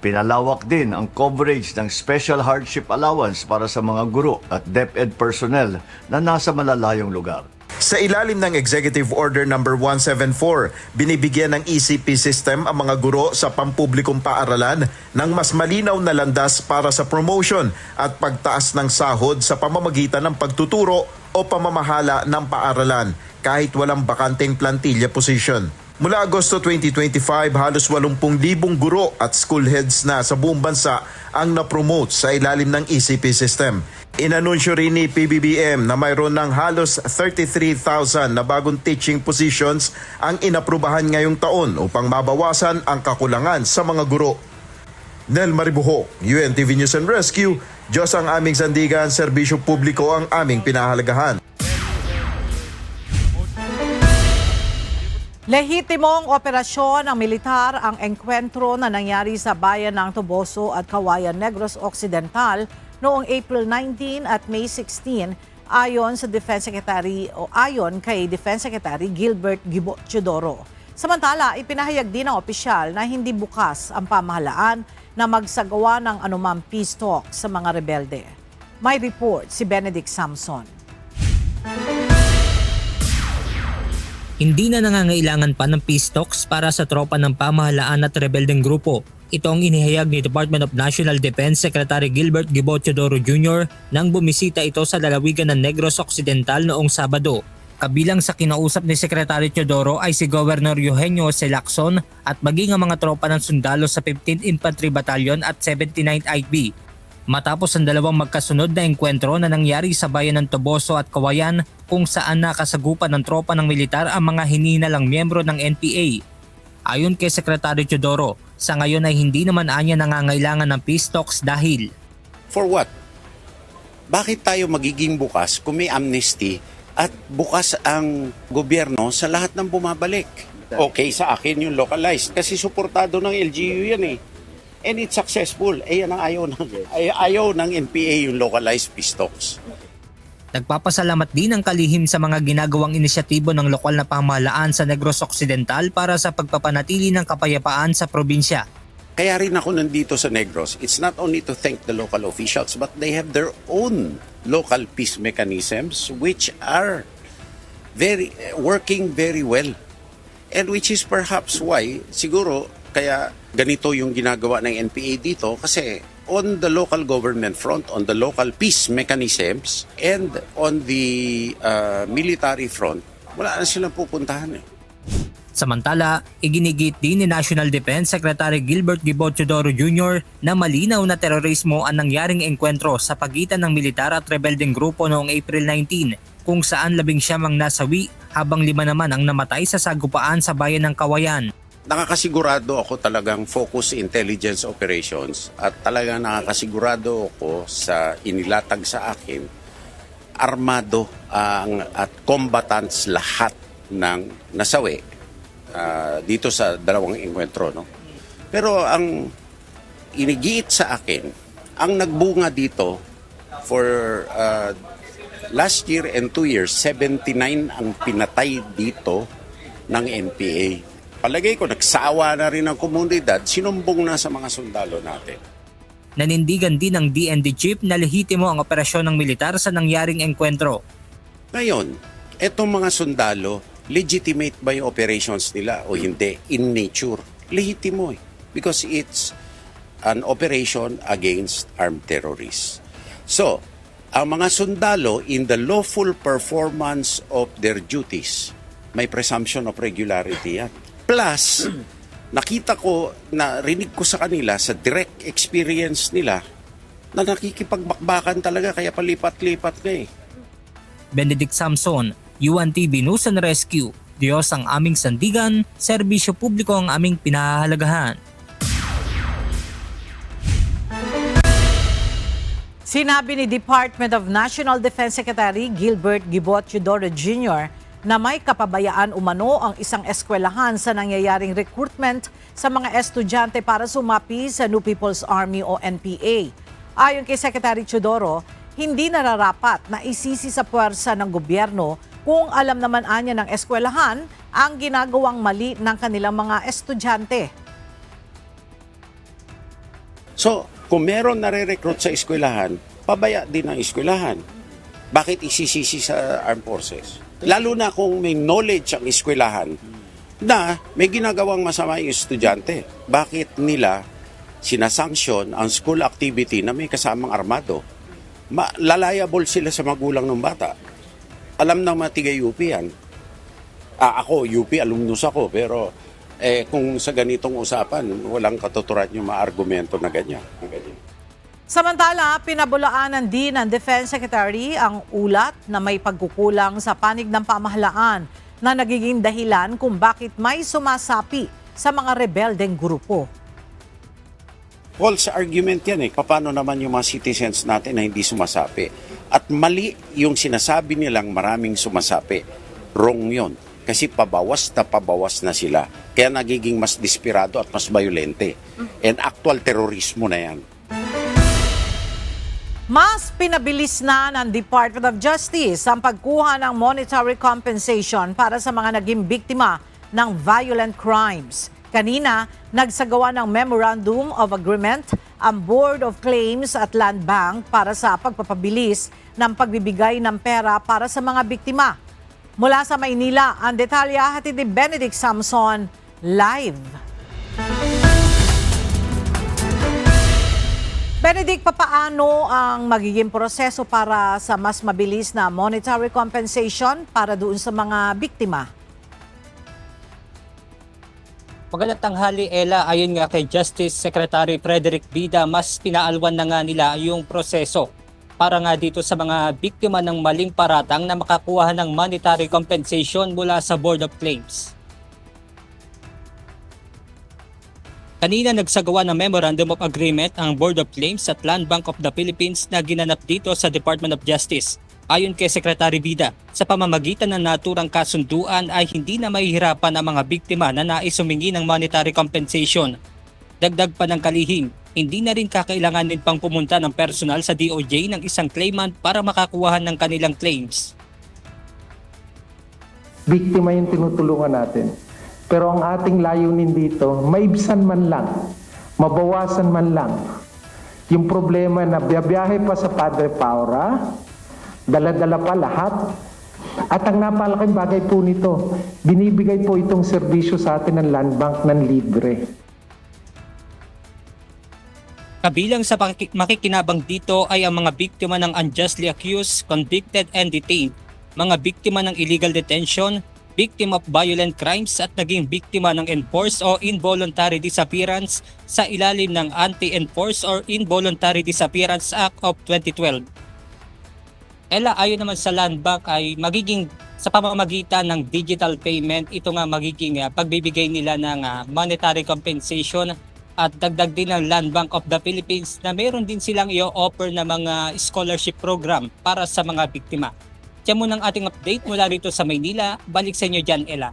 Pinalawak din ang coverage ng Special Hardship Allowance para sa mga guro at DepEd personnel na nasa malalayong lugar. Sa ilalim ng Executive Order No. 174, binibigyan ng ECP system ang mga guro sa pampublikong paaralan ng mas malinaw na landas para sa promotion at pagtaas ng sahod sa pamamagitan ng pagtuturo o pamamahala ng paaralan kahit walang bakanteng plantilla position. Mula Agosto 2025, halos 80,000 guro at school heads na sa buong bansa ang na-promote sa ilalim ng ECP system. Inanunsyo rin ni PBBM na mayroon ng halos 33,000 na bagong teaching positions ang inaprubahan ngayong taon upang mabawasan ang kakulangan sa mga guro. Nel Maribuho, UNTV News and Rescue, Diyos ang aming sandigan, serbisyo publiko ang aming pinahalagahan. Lehitimong operasyon ng militar ang engkwentro na nangyari sa bayan ng Toboso at Kawayan Negros Occidental noong April 19 at May 16 ayon kay Defense Secretary Gilbert Gibo Teodoro. Samantala, ipinahayag din ng opisyal na hindi bukas ang pamahalaan na magsagawa ng anumang peace talk sa mga rebelde. May report si Benedict Samson. Hindi na nangangailangan pa ng peace talks para sa tropa ng pamahalaan at rebeldeng grupo. Ito ang inihayag ni Department of National Defense Secretary Gilbert Gibo Teodoro Jr. nang bumisita ito sa lalawigan ng Negros Occidental noong Sabado. Kabilang sa kinausap ni Secretary Teodoro ay si Governor Eugenio C. Lacson at maging ang mga tropa ng sundalo sa 15th Infantry Battalion at 79th IB. Matapos ang dalawang magkasunod na engkwentro na nangyari sa bayan ng Toboso at Kawayan kung saan nakasagupan ng tropa ng militar ang mga hininalang miyembro ng NPA. Ayon kay Secretary Teodoro, sa ngayon ay hindi naman anya nangangailangan ng peace talks dahil for what? Bakit tayo magiging bukas kung may amnesty at bukas ang gobyerno sa lahat ng bumabalik? Okay sa akin yung localized kasi suportado ng LGU yan eh. And it's successful. Yan ang ayaw ng NPA yung localized peace talks. Nagpapasalamat din ang kalihim sa mga ginagawang inisyatibo ng lokal na pamahalaan sa Negros Occidental para sa pagpapanatili ng kapayapaan sa probinsya. Kaya rin ako nandito sa Negros. It's not only to thank the local officials but they have their own local peace mechanisms which are working very well. And which is perhaps why siguro kaya ganito yung ginagawa ng NPA dito kasi on the local government front, on the local peace mechanisms, and on the military front, wala na silang pupuntahan eh. Samantala, iginigit din ni National Defense Secretary Gilbert Gibo Teodoro Jr. na malinaw na terorismo ang nangyaring engkwentro sa pagitan ng militar at rebeldeng grupo noong April 19 kung saan 11 ang nasawi habang 5 naman ang namatay sa sagupaan sa bayan ng Kawayan. Nakakasigurado ako talagang focus intelligence operations at talagang nakakasigurado ako sa inilatag sa akin armado at combatants lahat ng nasawi dito sa dalawang engkwentro. No? Pero ang inigiit sa akin, ang nagbunga dito for last year and 2 years, 79 ang pinatay dito ng NPA. Palagay ko, nagsawa na rin ang komunidad, sinumbong na sa mga sundalo natin. Nanindigan din ng DND chief na lehitimo ang operasyon ng militar sa nangyaring engkwentro. Ngayon, etong mga sundalo, legitimate ba yung operations nila o hindi? In nature, lehitimo eh. Because it's an operation against armed terrorists. So, ang mga sundalo in the lawful performance of their duties, may presumption of regularity yan. Plus, nakita ko, narinig ko sa kanila sa direct experience nila na nakikipagbakbakan talaga kaya palipat-lipat nga eh. Benedict Samson, UNTV News and Rescue. Diyos ang aming sandigan, serbisyo publiko ang aming pinahahalagahan. Sinabi ni Department of National Defense Secretary Gilbert Gibo Teodoro Jr. na may kapabayaan umano ang isang eskwelahan sa nangyayaring recruitment sa mga estudyante para sumapi sa New People's Army o NPA. Ayon kay Secretary Teodoro, hindi nararapat na isisi sa puwersa ng gobyerno kung alam naman anya ng eskwelahan ang ginagawang mali ng kanilang mga estudyante. So, kung meron nare-recruit sa eskwelahan, pabaya din ang eskwelahan. Bakit isisisi sa armed forces? Lalo na kung may knowledge ang eskwelahan na may ginagawang masama yung estudyante. Bakit nila sinasanction ang school activity na may kasamang armado? Lalayable sila sa magulang ng bata. Alam ng mga tiga-UP yan. Ako, UP, alumnus ako, pero kung sa ganitong usapan, walang katuturan yung mga argumento na ganyan. Samantala, pinabulaanan din ng Defense Secretary ang ulat na may pagkukulang sa panig ng pamahalaan na nagiging dahilan kung bakit may sumasapi sa mga rebeldeng grupo. False argument yan eh. Paano naman yung mga citizens natin na hindi sumasapi? At mali yung sinasabi nilang maraming sumasapi. Wrong yun. Kasi pabawas na sila. Kaya nagiging mas desperado at mas violente. And actual terorismo na yan. Mas pinabilis na ng Department of Justice ang pagkuha ng monetary compensation para sa mga naging biktima ng violent crimes. Kanina, nagsagawa ng Memorandum of Agreement ang Board of Claims at Land Bank para sa pagpapabilis ng pagbibigay ng pera para sa mga biktima. Mula sa Maynila, ang detalya hatid ni Benedict Samson live. Benedict, papaano ang magiging proseso para sa mas mabilis na monetary compensation para doon sa mga biktima? Magandang tanghali, Ella. Ayon nga kay Justice Secretary Frederick Bida, mas pinaalwan na nga nila yung proseso para nga dito sa mga biktima ng maling paratang na makakuha ng monetary compensation mula sa Board of Claims. Kanina nagsagawa ng Memorandum of Agreement ang Board of Claims at Land Bank of the Philippines na ginanap dito sa Department of Justice. Ayon kay Secretary Bida, sa pamamagitan ng naturang kasunduan ay hindi na mahihirapan ang mga biktima na nais humingi ng monetary compensation. Dagdag pa ng kalihim, hindi na rin kakailanganin pang pumunta ng personal sa DOJ ng isang claimant para makakuha ng kanilang claims. Biktima yung tinutulungan natin. Pero ang ating layunin dito, maibsan man lang, mabawasan man lang yung problema na biyabiyahe pa sa Padre Paura, dala-dala pa lahat. At ang napalaking bagay po nito, binibigay po itong serbisyo sa atin ng Land Bank ng libre. Kabilang sa makikinabang dito ay ang mga biktima ng unjustly accused, convicted and detained, mga biktima ng illegal detention, victim of violent crimes at naging biktima ng enforced o involuntary disappearance sa ilalim ng Anti-Enforced or Involuntary Disappearance Act of 2012. Ella, ayon naman sa Land Bank ay magiging sa pamamagitan ng digital payment, ito nga magiging pagbibigay nila ng monetary compensation at dagdag din ng Land Bank of the Philippines na meron din silang i-offer na mga scholarship program para sa mga biktima. Diyan muna ang ating update mula rito sa Maynila. Balik sa inyo dyan, Ella.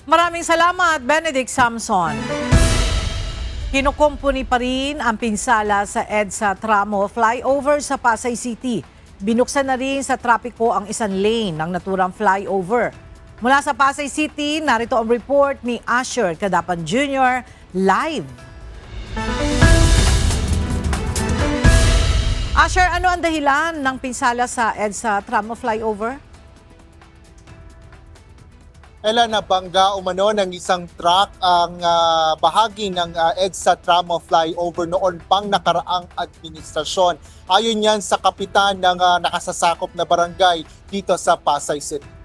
Maraming salamat, Benedict Samson. Kinukumpuni pa rin ang pinsala sa EDSA Tramo flyover sa Pasay City. Binuksan na rin sa trapiko ang isang lane ng naturang flyover. Mula sa Pasay City, narito ang report ni Asher Cadapan Jr. live. Asher, ano ang dahilan ng pinsala sa EDSA Tramo flyover? Ella, nabangga umano ng isang truck ang bahagi ng EDSA Tramo flyover noon pang nakaraang administrasyon. Ayon yan sa kapitan ng nakasasakop na barangay dito sa Pasay City.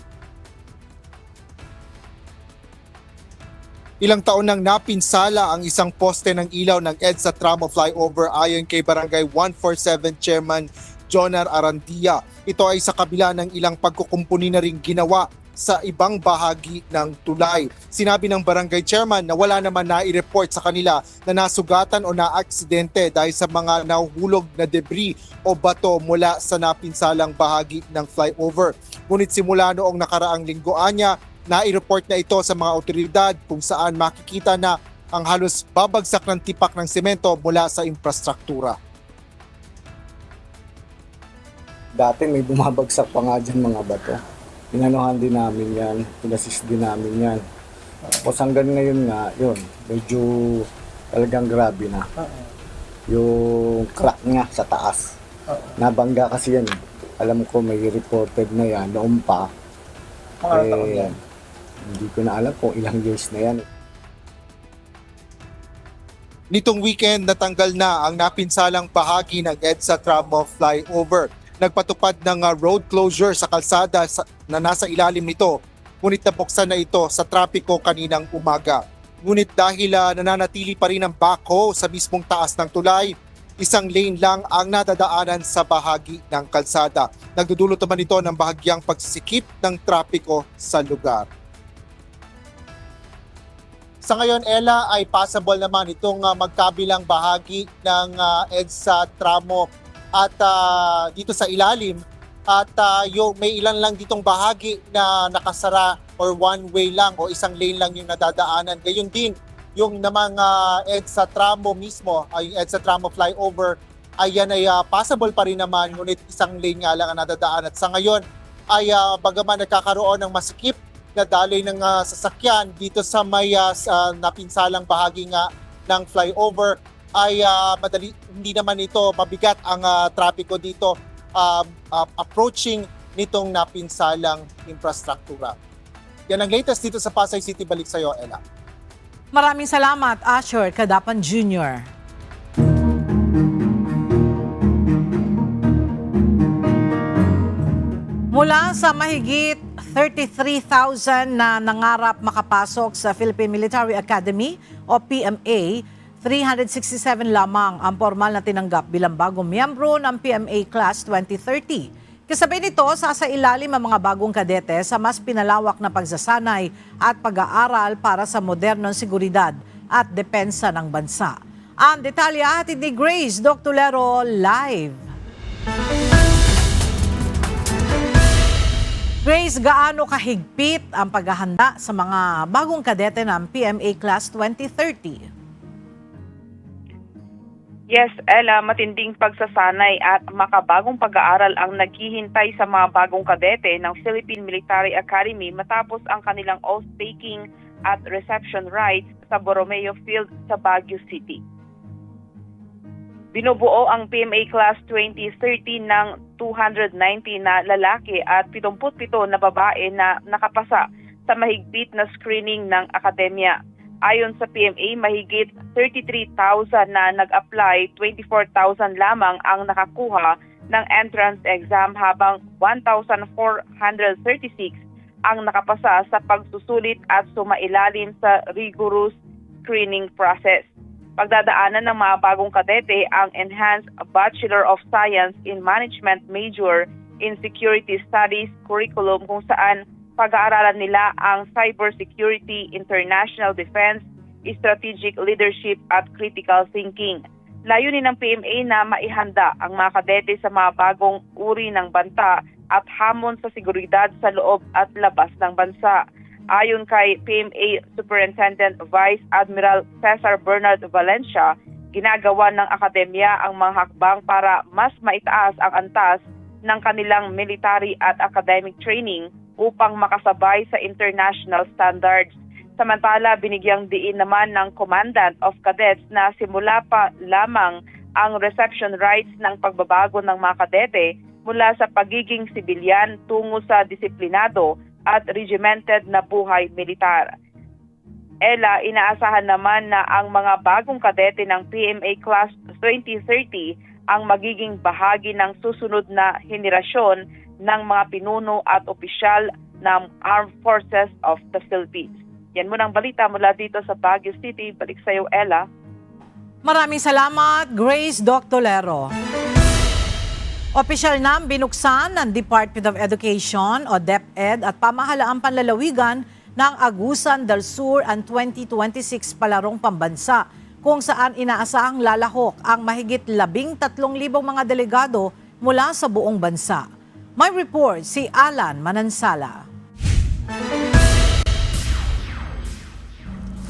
Ilang taon nang napinsala ang isang poste ng ilaw ng EDSA Tramo flyover ayon kay Barangay 147 Chairman Jonar Arandia. Ito ay sa kabila ng ilang pagkukumpuni na ring ginawa sa ibang bahagi ng tulay. Sinabi ng barangay chairman na wala naman nai-report sa kanila na nasugatan o na-aksidente dahil sa mga nahuhulog na debris o bato mula sa napinsalang bahagi ng flyover. Ngunit simula noong nakaraang linggoan niya, nai-report na ito sa mga otoridad kung saan makikita na ang halos babagsak ng tipak ng semento mula sa infrastruktura. Dati may bumabagsak pa nga dyan mga bato. Inanuhan din namin yan, pinassist din namin yan. Tapos hanggang ngayon nga, yun, medyo talagang grabe na. yung crack niya sa taas. Nabangga kasi yan. Alam ko may reported na yan noon pa. Hindi ko na alam kung ilang years na yan. Nitong weekend, natanggal na ang napinsalang bahagi ng EDSA Tramo flyover. Nagpatupad ng road closure sa kalsada na nasa ilalim nito. Ngunit nabuksan na ito sa trapiko kaninang umaga. Ngunit dahil nananatili pa rin ang backhoe sa mismong taas ng tulay, isang lane lang ang nadadaanan sa bahagi ng kalsada. Nagdudulot naman ito ng bahagyang pagsisikip ng trapiko sa lugar. Sa ngayon, Ella, ay possible naman itong magkabilang bahagi ng EDSA Tramo at dito sa ilalim. At may ilan lang ditong bahagi na nakasara or one way lang o isang lane lang yung nadadaanan. Gayon din yung namang EDSA Tramo mismo, ay EDSA Tramo flyover, ayan ay possible pa rin naman, ngunit isang lane nga lang ang nadadaanan. At sa ngayon ay bagaman nagkakaroon ng masikip na daloy ng sasakyan dito sa may napinsalang bahagi nga ng flyover, ay hindi naman ito mabigat ang trapiko dito approaching nitong napinsalang infrastruktura. Yan ang latest dito sa Pasay City. Balik sa iyo, Ella. Maraming salamat, Asher Kadapan Jr. Mula sa mahigit 33,000 na nangarap makapasok sa Philippine Military Academy o PMA, 367 lamang ang formal na tinanggap bilang bagong miyembro ng PMA Class 2030. Kasabay nito, sasailalim ang mga bagong kadete sa mas pinalawak na pagsasanay at pag-aaral para sa modernong seguridad at depensa ng bansa. Ang detalye hatid ni Grace Doctolero live. Grace, gaano kahigpit ang paghahanda sa mga bagong kadete ng PMA Class 2030? Yes, Ella, matinding pagsasanay at makabagong pag-aaral ang naghihintay sa mga bagong kadete ng Philippine Military Academy matapos ang kanilang oath-taking at reception rites sa Borromeo Field sa Baguio City. Binubuo ang PMA Class 2030 ng 290 na lalaki at 77 na babae na nakapasa sa mahigpit na screening ng akademya. Ayon sa PMA, mahigit 33,000 na nag-apply, 24,000 lamang ang nakakuha ng entrance exam habang 1,436 ang nakapasa sa pagsusulit at sumailalim sa rigorous screening process. Pagdadaanan ng mga bagong kadete ang Enhanced Bachelor of Science in Management Major in Security Studies curriculum kung saan pag-aaralan nila ang cybersecurity, international defense, strategic leadership at critical thinking. Layunin ng PMA na maihanda ang mga kadete sa mga bagong uri ng banta at hamon sa seguridad sa loob at labas ng bansa. Ayon kay PMA Superintendent Vice Admiral Cesar Bernard Valencia, ginagawa ng akademya ang mga hakbang para mas maitaas ang antas ng kanilang military at academic training upang makasabay sa international standards. Samantala, binigyang diin naman ng Commandant of Cadets na simula pa lamang ang reception rites ng pagbabago ng mga kadete mula sa pagiging sibilyan tungo sa disiplinado at regimented na buhay militar. Ella, inaasahan naman na ang mga bagong kadete ng PMA Class 2030 ang magiging bahagi ng susunod na henerasyon ng mga pinuno at opisyal ng Armed Forces of the Philippines. Yan muna ang balita mula dito sa Baguio City. Balik sa iyo, Ella. Maraming salamat, Grace Doctolero. Opisyal na binuksan ng Department of Education o DepEd at Pamahalaang Panlalawigan ng Agusan del Sur ang 2026 Palarong Pambansa kung saan inaasahang lalahok ang mahigit 13,000 mga delegado mula sa buong bansa. May report si Alan Manansala.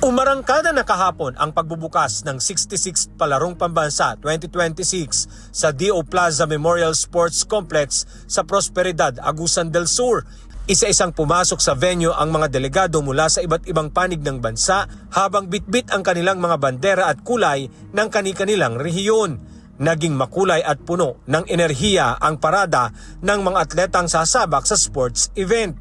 Umarangkada na kahapon ang pagbubukas ng 66th Palarong Pambansa 2026 sa D.O. Plaza Memorial Sports Complex sa Prosperidad, Agusan del Sur. Isa-isang pumasok sa venue ang mga delegado mula sa iba't ibang panig ng bansa habang bitbit ang kanilang mga bandera at kulay ng kani-kanilang rehiyon. Naging makulay at puno ng enerhiya ang parada ng mga atletang sasabak sa sports event.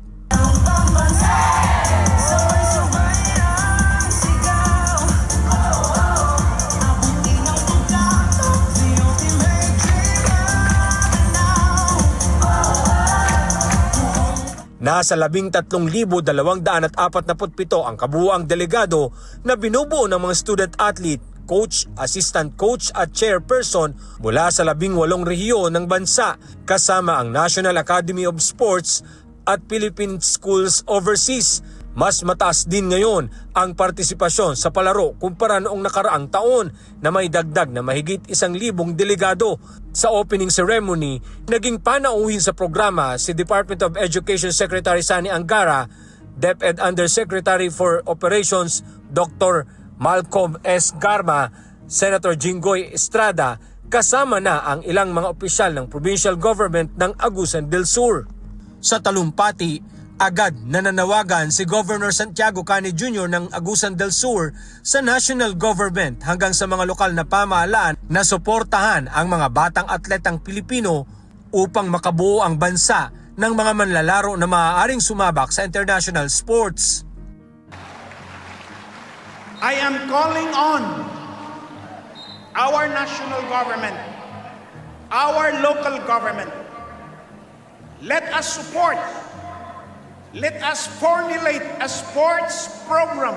Nasa 13,247 ang kabuuang delegado na binubuo ng mga student athlete, coach, assistant coach at chairperson mula sa 18 rehiyon ng bansa kasama ang National Academy of Sports at Philippine Schools Overseas. Mas mataas din ngayon ang partisipasyon sa palaro kumpara noong nakaraang taon na may dagdag na mahigit 1,000 delegado. Sa opening ceremony, naging panauhin sa programa si Department of Education Secretary Sani Angara, DepEd Undersecretary for Operations Dr. Malcolm S. Garma, Senator Jinggoy Estrada, kasama na ang ilang mga opisyal ng provincial government ng Agusan del Sur. Sa talumpati, agad nananawagan si Governor Santiago Cani Jr. ng Agusan del Sur sa national government hanggang sa mga lokal na pamahalaan na suportahan ang mga batang atletang Pilipino upang makabuo ang bansa ng mga manlalaro na maaaring sumabak sa international sports. I am calling on our national government, our local government. Let us support. Let us formulate a sports program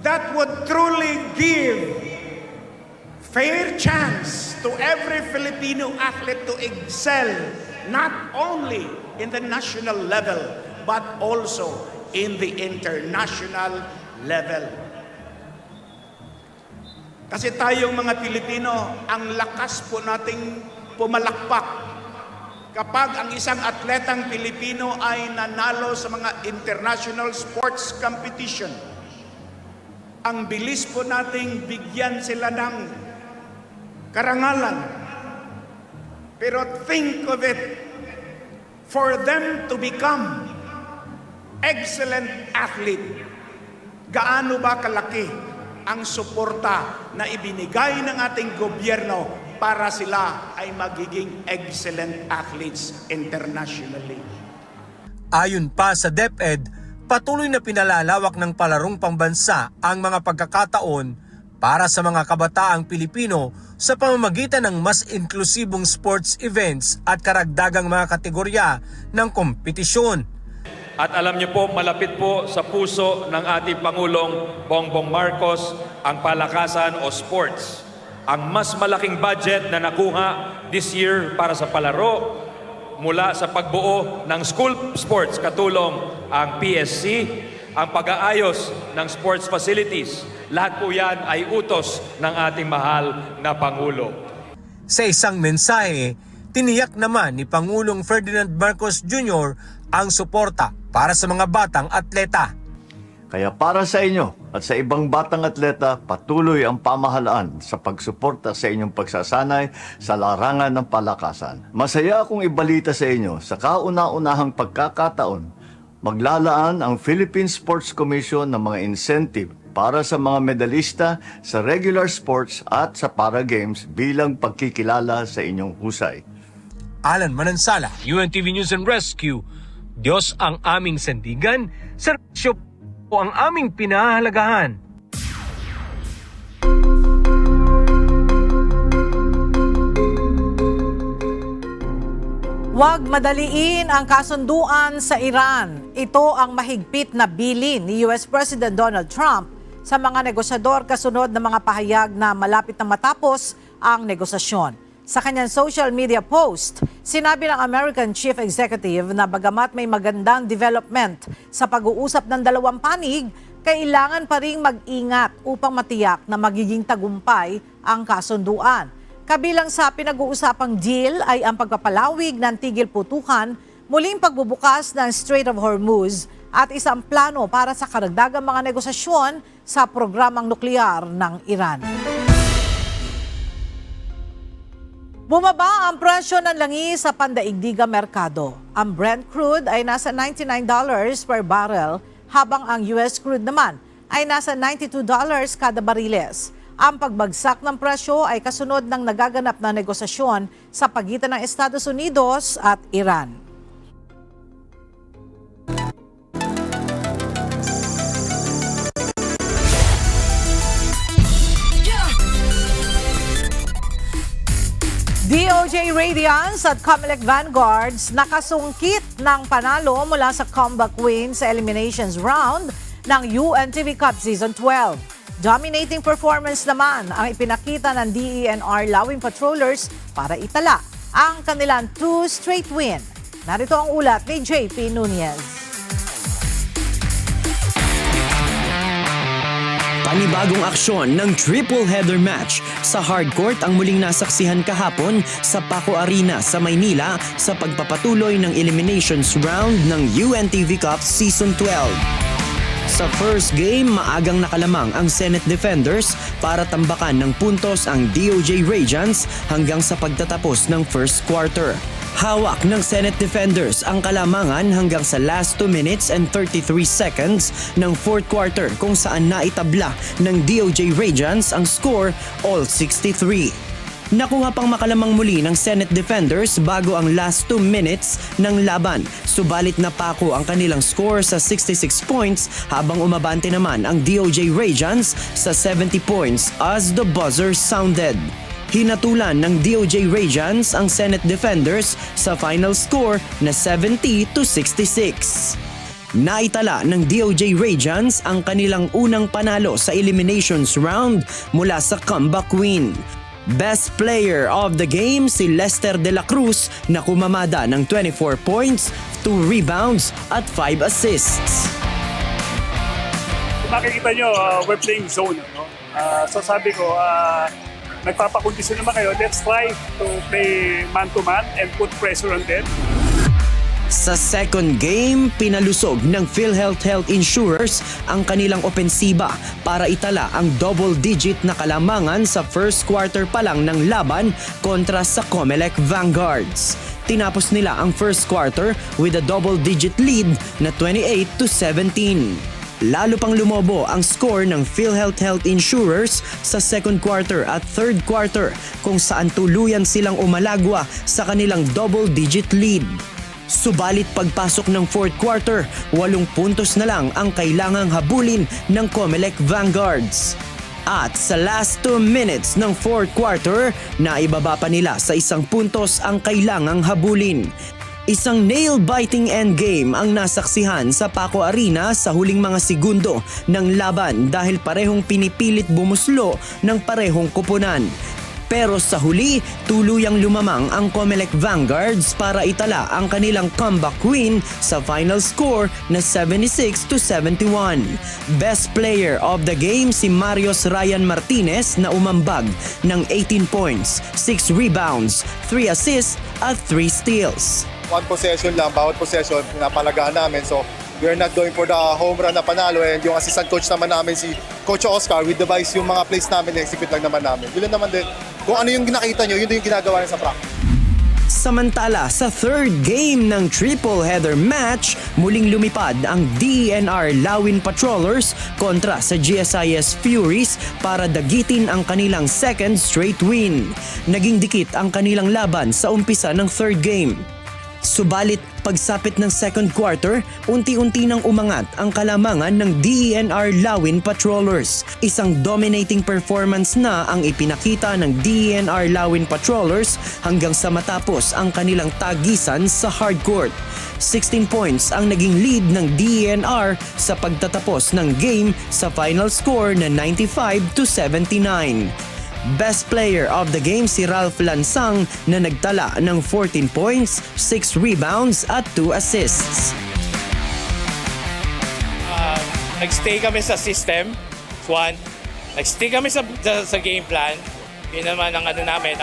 that would truly give fair chance to every Filipino athlete to excel, not only in the national level, but also in the international level. Kasi tayong mga Pilipino, ang lakas po nating pumalakpak kapag ang isang atletang Pilipino ay nanalo sa mga international sports competition. Ang bilis po nating bigyan sila ng karangalan. Pero think of it, for them to become excellent athlete, gaano ba kalaki ang suporta na ibinigay ng ating gobyerno para sila ay magiging excellent athletes internationally. Ayon pa sa DepEd, patuloy na pinalalawak ng palarong pambansa ang mga pagkakataon para sa mga kabataang Pilipino sa pamamagitan ng mas inklusibong sports events at karagdagang mga kategorya ng kompetisyon. At alam niyo po, malapit po sa puso ng ating Pangulong Bongbong Marcos ang palakasan o sports. Ang mas malaking budget na nakuha this year para sa palaro mula sa pagbuo ng school sports katulong ang PSC, ang pag-aayos ng sports facilities. Lahat po yan ay utos ng ating mahal na Pangulo. Sa isang mensahe, tiniyak naman ni Pangulong Ferdinand Marcos Jr. ang suporta para sa mga batang atleta. Kaya para sa inyo at sa ibang batang atleta, patuloy ang pamahalaan sa pagsuporta sa inyong pagsasanay sa larangan ng palakasan. Masaya akong ibalita sa inyo sa kauna-unahang pagkakataon, maglalaan ang Philippine Sports Commission ng mga incentive para sa mga medalista sa regular sports at sa para games bilang pagkikilala sa inyong husay. Alan Manansala, UNTV News and Rescue. Diyos ang aming sandigan, serbisyo o ang aming pinahahalagahan. Huwag madaliin ang kasunduan sa Iran. Ito ang mahigpit na bilin ni US President Donald Trump sa mga negosyador kasunod ng mga pahayag na malapit na matapos ang negosasyon. Sa kanyang social media post, sinabi ng American Chief Executive na bagamat may magandang development sa pag-uusap ng dalawang panig, kailangan pa ring mag-ingat upang matiyak na magiging tagumpay ang kasunduan. Kabilang sa pinag-uusapang deal ay ang pagpapalawig ng tigil putukan, muling pagbubukas ng Strait of Hormuz at isang plano para sa karagdagang mga negosasyon sa programang nuklear ng Iran. Bumaba ang presyo ng langis sa pandaigdigang merkado. Ang Brent crude ay nasa $99 per barrel, habang ang US crude naman ay nasa $92 kada bariles. Ang pagbagsak ng presyo ay kasunod ng nagaganap na negosasyon sa pagitan ng Estados Unidos at Iran. DOJ Radiance at Comelec Vanguards nakasungkit ng panalo mula sa comeback win sa eliminations round ng UNTV Cup Season 12. Dominating performance naman ang ipinakita ng DENR Lawin Patrollers para itala ang kanilang 2 straight win. Narito ang ulat ni JP Nunez. Panibagong aksyon ng triple header match sa hardcourt ang muling nasaksihan kahapon sa Paco Arena sa Maynila sa pagpapatuloy ng eliminations round ng UNTV Cup Season 12. Sa first game, maagang nakalamang ang Senate Defenders para tambakan ng puntos ang DOJ Radiance hanggang sa pagtatapos ng first quarter. Hawak ng Senate Defenders ang kalamangan hanggang sa last 2 minutes and 33 seconds ng fourth quarter kung saan naitabla ng DOJ Radiance ang score all 63. Nakuha pang makalamang muli ng Senate Defenders bago ang last 2 minutes ng laban. Subalit napako ang kanilang score sa 66 points habang umabante naman ang DOJ Radiance sa 70 points as the buzzer sounded. Hinatulan ng DOJ Radiance ang Senate Defenders sa final score na 70-66. Naitala ng DOJ Radiance ang kanilang unang panalo sa eliminations round mula sa comeback win. Best player of the game si Lester De La Cruz na kumamada ng 24 points, 2 rebounds at 5 assists. Makikita nyo, we're playing zone. No? So sabi ko, nagpapakondisyon naman kayo, let's try to play man-to-man and put pressure on them. Sa second game, pinalusog ng PhilHealth Health Insurers ang kanilang opensiba para itala ang double-digit na kalamangan sa first quarter pa lang ng laban kontra sa Comelec Vanguards. Tinapos nila ang first quarter with a double-digit lead na 28-17. Lalo pang lumobo ang score ng PhilHealth Health Insurers sa second quarter at third quarter kung saan tuluyan silang umalagwa sa kanilang double-digit lead. Subalit pagpasok ng fourth quarter, 8 puntos na lang ang kailangang habulin ng Comelec Vanguards. At sa last 2 minutes ng fourth quarter, naibaba pa nila sa 1 puntos ang kailangang habulin. Isang nail-biting endgame ang nasaksihan sa Paco Arena sa huling mga segundo ng laban dahil parehong pinipilit bumuslo ng parehong kupunan. Pero sa huli, tuluyang lumamang ang Comelec Vanguards para itala ang kanilang comeback win sa final score na 76-71. Best player of the game si Marios Ryan Martinez na umambag ng 18 points, 6 rebounds, 3 assists at 3 steals. 1 possession lang, bawat possession, pinapalagaan namin. So, we are not going for the home run na panalo. And yung assistant coach naman namin, si Coach Oscar, with devise yung mga plays namin, execute lang naman namin. Yun naman din, kung ano yung nakita nyo, yun din yung ginagawa niya sa practice. Samantala, sa third game ng triple header match, muling lumipad ang DENR Lawin Patrollers kontra sa GSIS Furies para dagitin ang kanilang second straight win. Naging dikit ang kanilang laban sa umpisa ng third game. Subalit, pagsapit ng second quarter, unti-unti nang umangat ang kalamangan ng DENR Lawin Patrollers. Isang dominating performance na ang ipinakita ng DENR Lawin Patrollers hanggang sa matapos ang kanilang tagisan sa hardcourt. 16 points ang naging lead ng DENR sa pagtatapos ng game sa final score na 95-79. Best player of the game si Ralph Lansang na nagtala ng 14 points, 6 rebounds at 2 assists. Nagstay kami sa system, one. Nagstay kami sa game plan. Yun naman ang namin,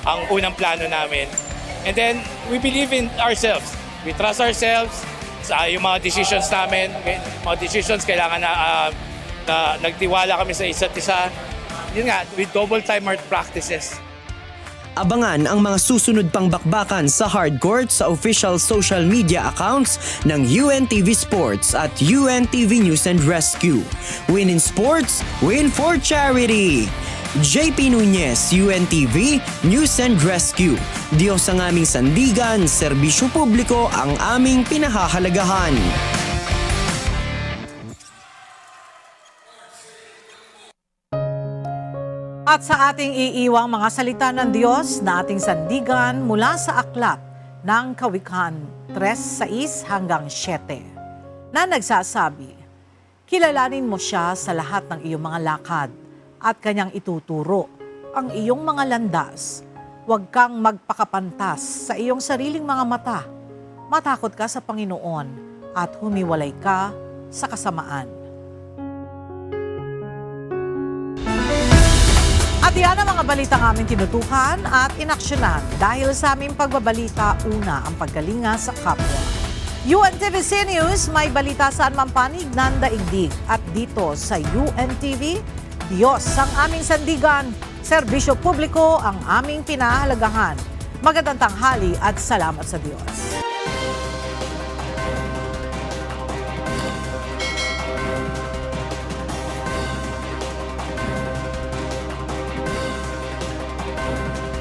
ang unang plano namin. And then, we believe in ourselves. We trust ourselves sa yung mga decisions namin. Mga decisions kailangan na nagtiwala kami sa isa't isa. Yun nga, we double time our practices. Abangan ang mga susunod pang bakbakan sa hardcourt sa official social media accounts ng UNTV Sports at UNTV News and Rescue. Win in sports, win for charity! JP Nunez, UNTV News and Rescue. Diyos ang aming sandigan, serbisyo publiko ang aming pinahahalagahan. At sa ating iiwang mga salita ng Diyos na ating sandigan mula sa aklat ng Kawikaan 3:6 hanggang 7 na nagsasabi, kilalanin mo siya sa lahat ng iyong mga lakad at kanyang ituturo ang iyong mga landas. Huwag kang magpakapantas sa iyong sariling mga mata. Matakot ka sa Panginoon at humiwalay ka sa kasamaan. At yan ang mga balitang aming tinutukan at inaksyonan dahil sa aming pagbabalita, una ang pagkalinga sa kapwa. UNTV News, may balita saan man panig ng daigdig. At dito sa UNTV, Diyos ang aming sandigan, serbisyo publiko ang aming pinahalagahan. Magandang tanghali at salamat sa Diyos.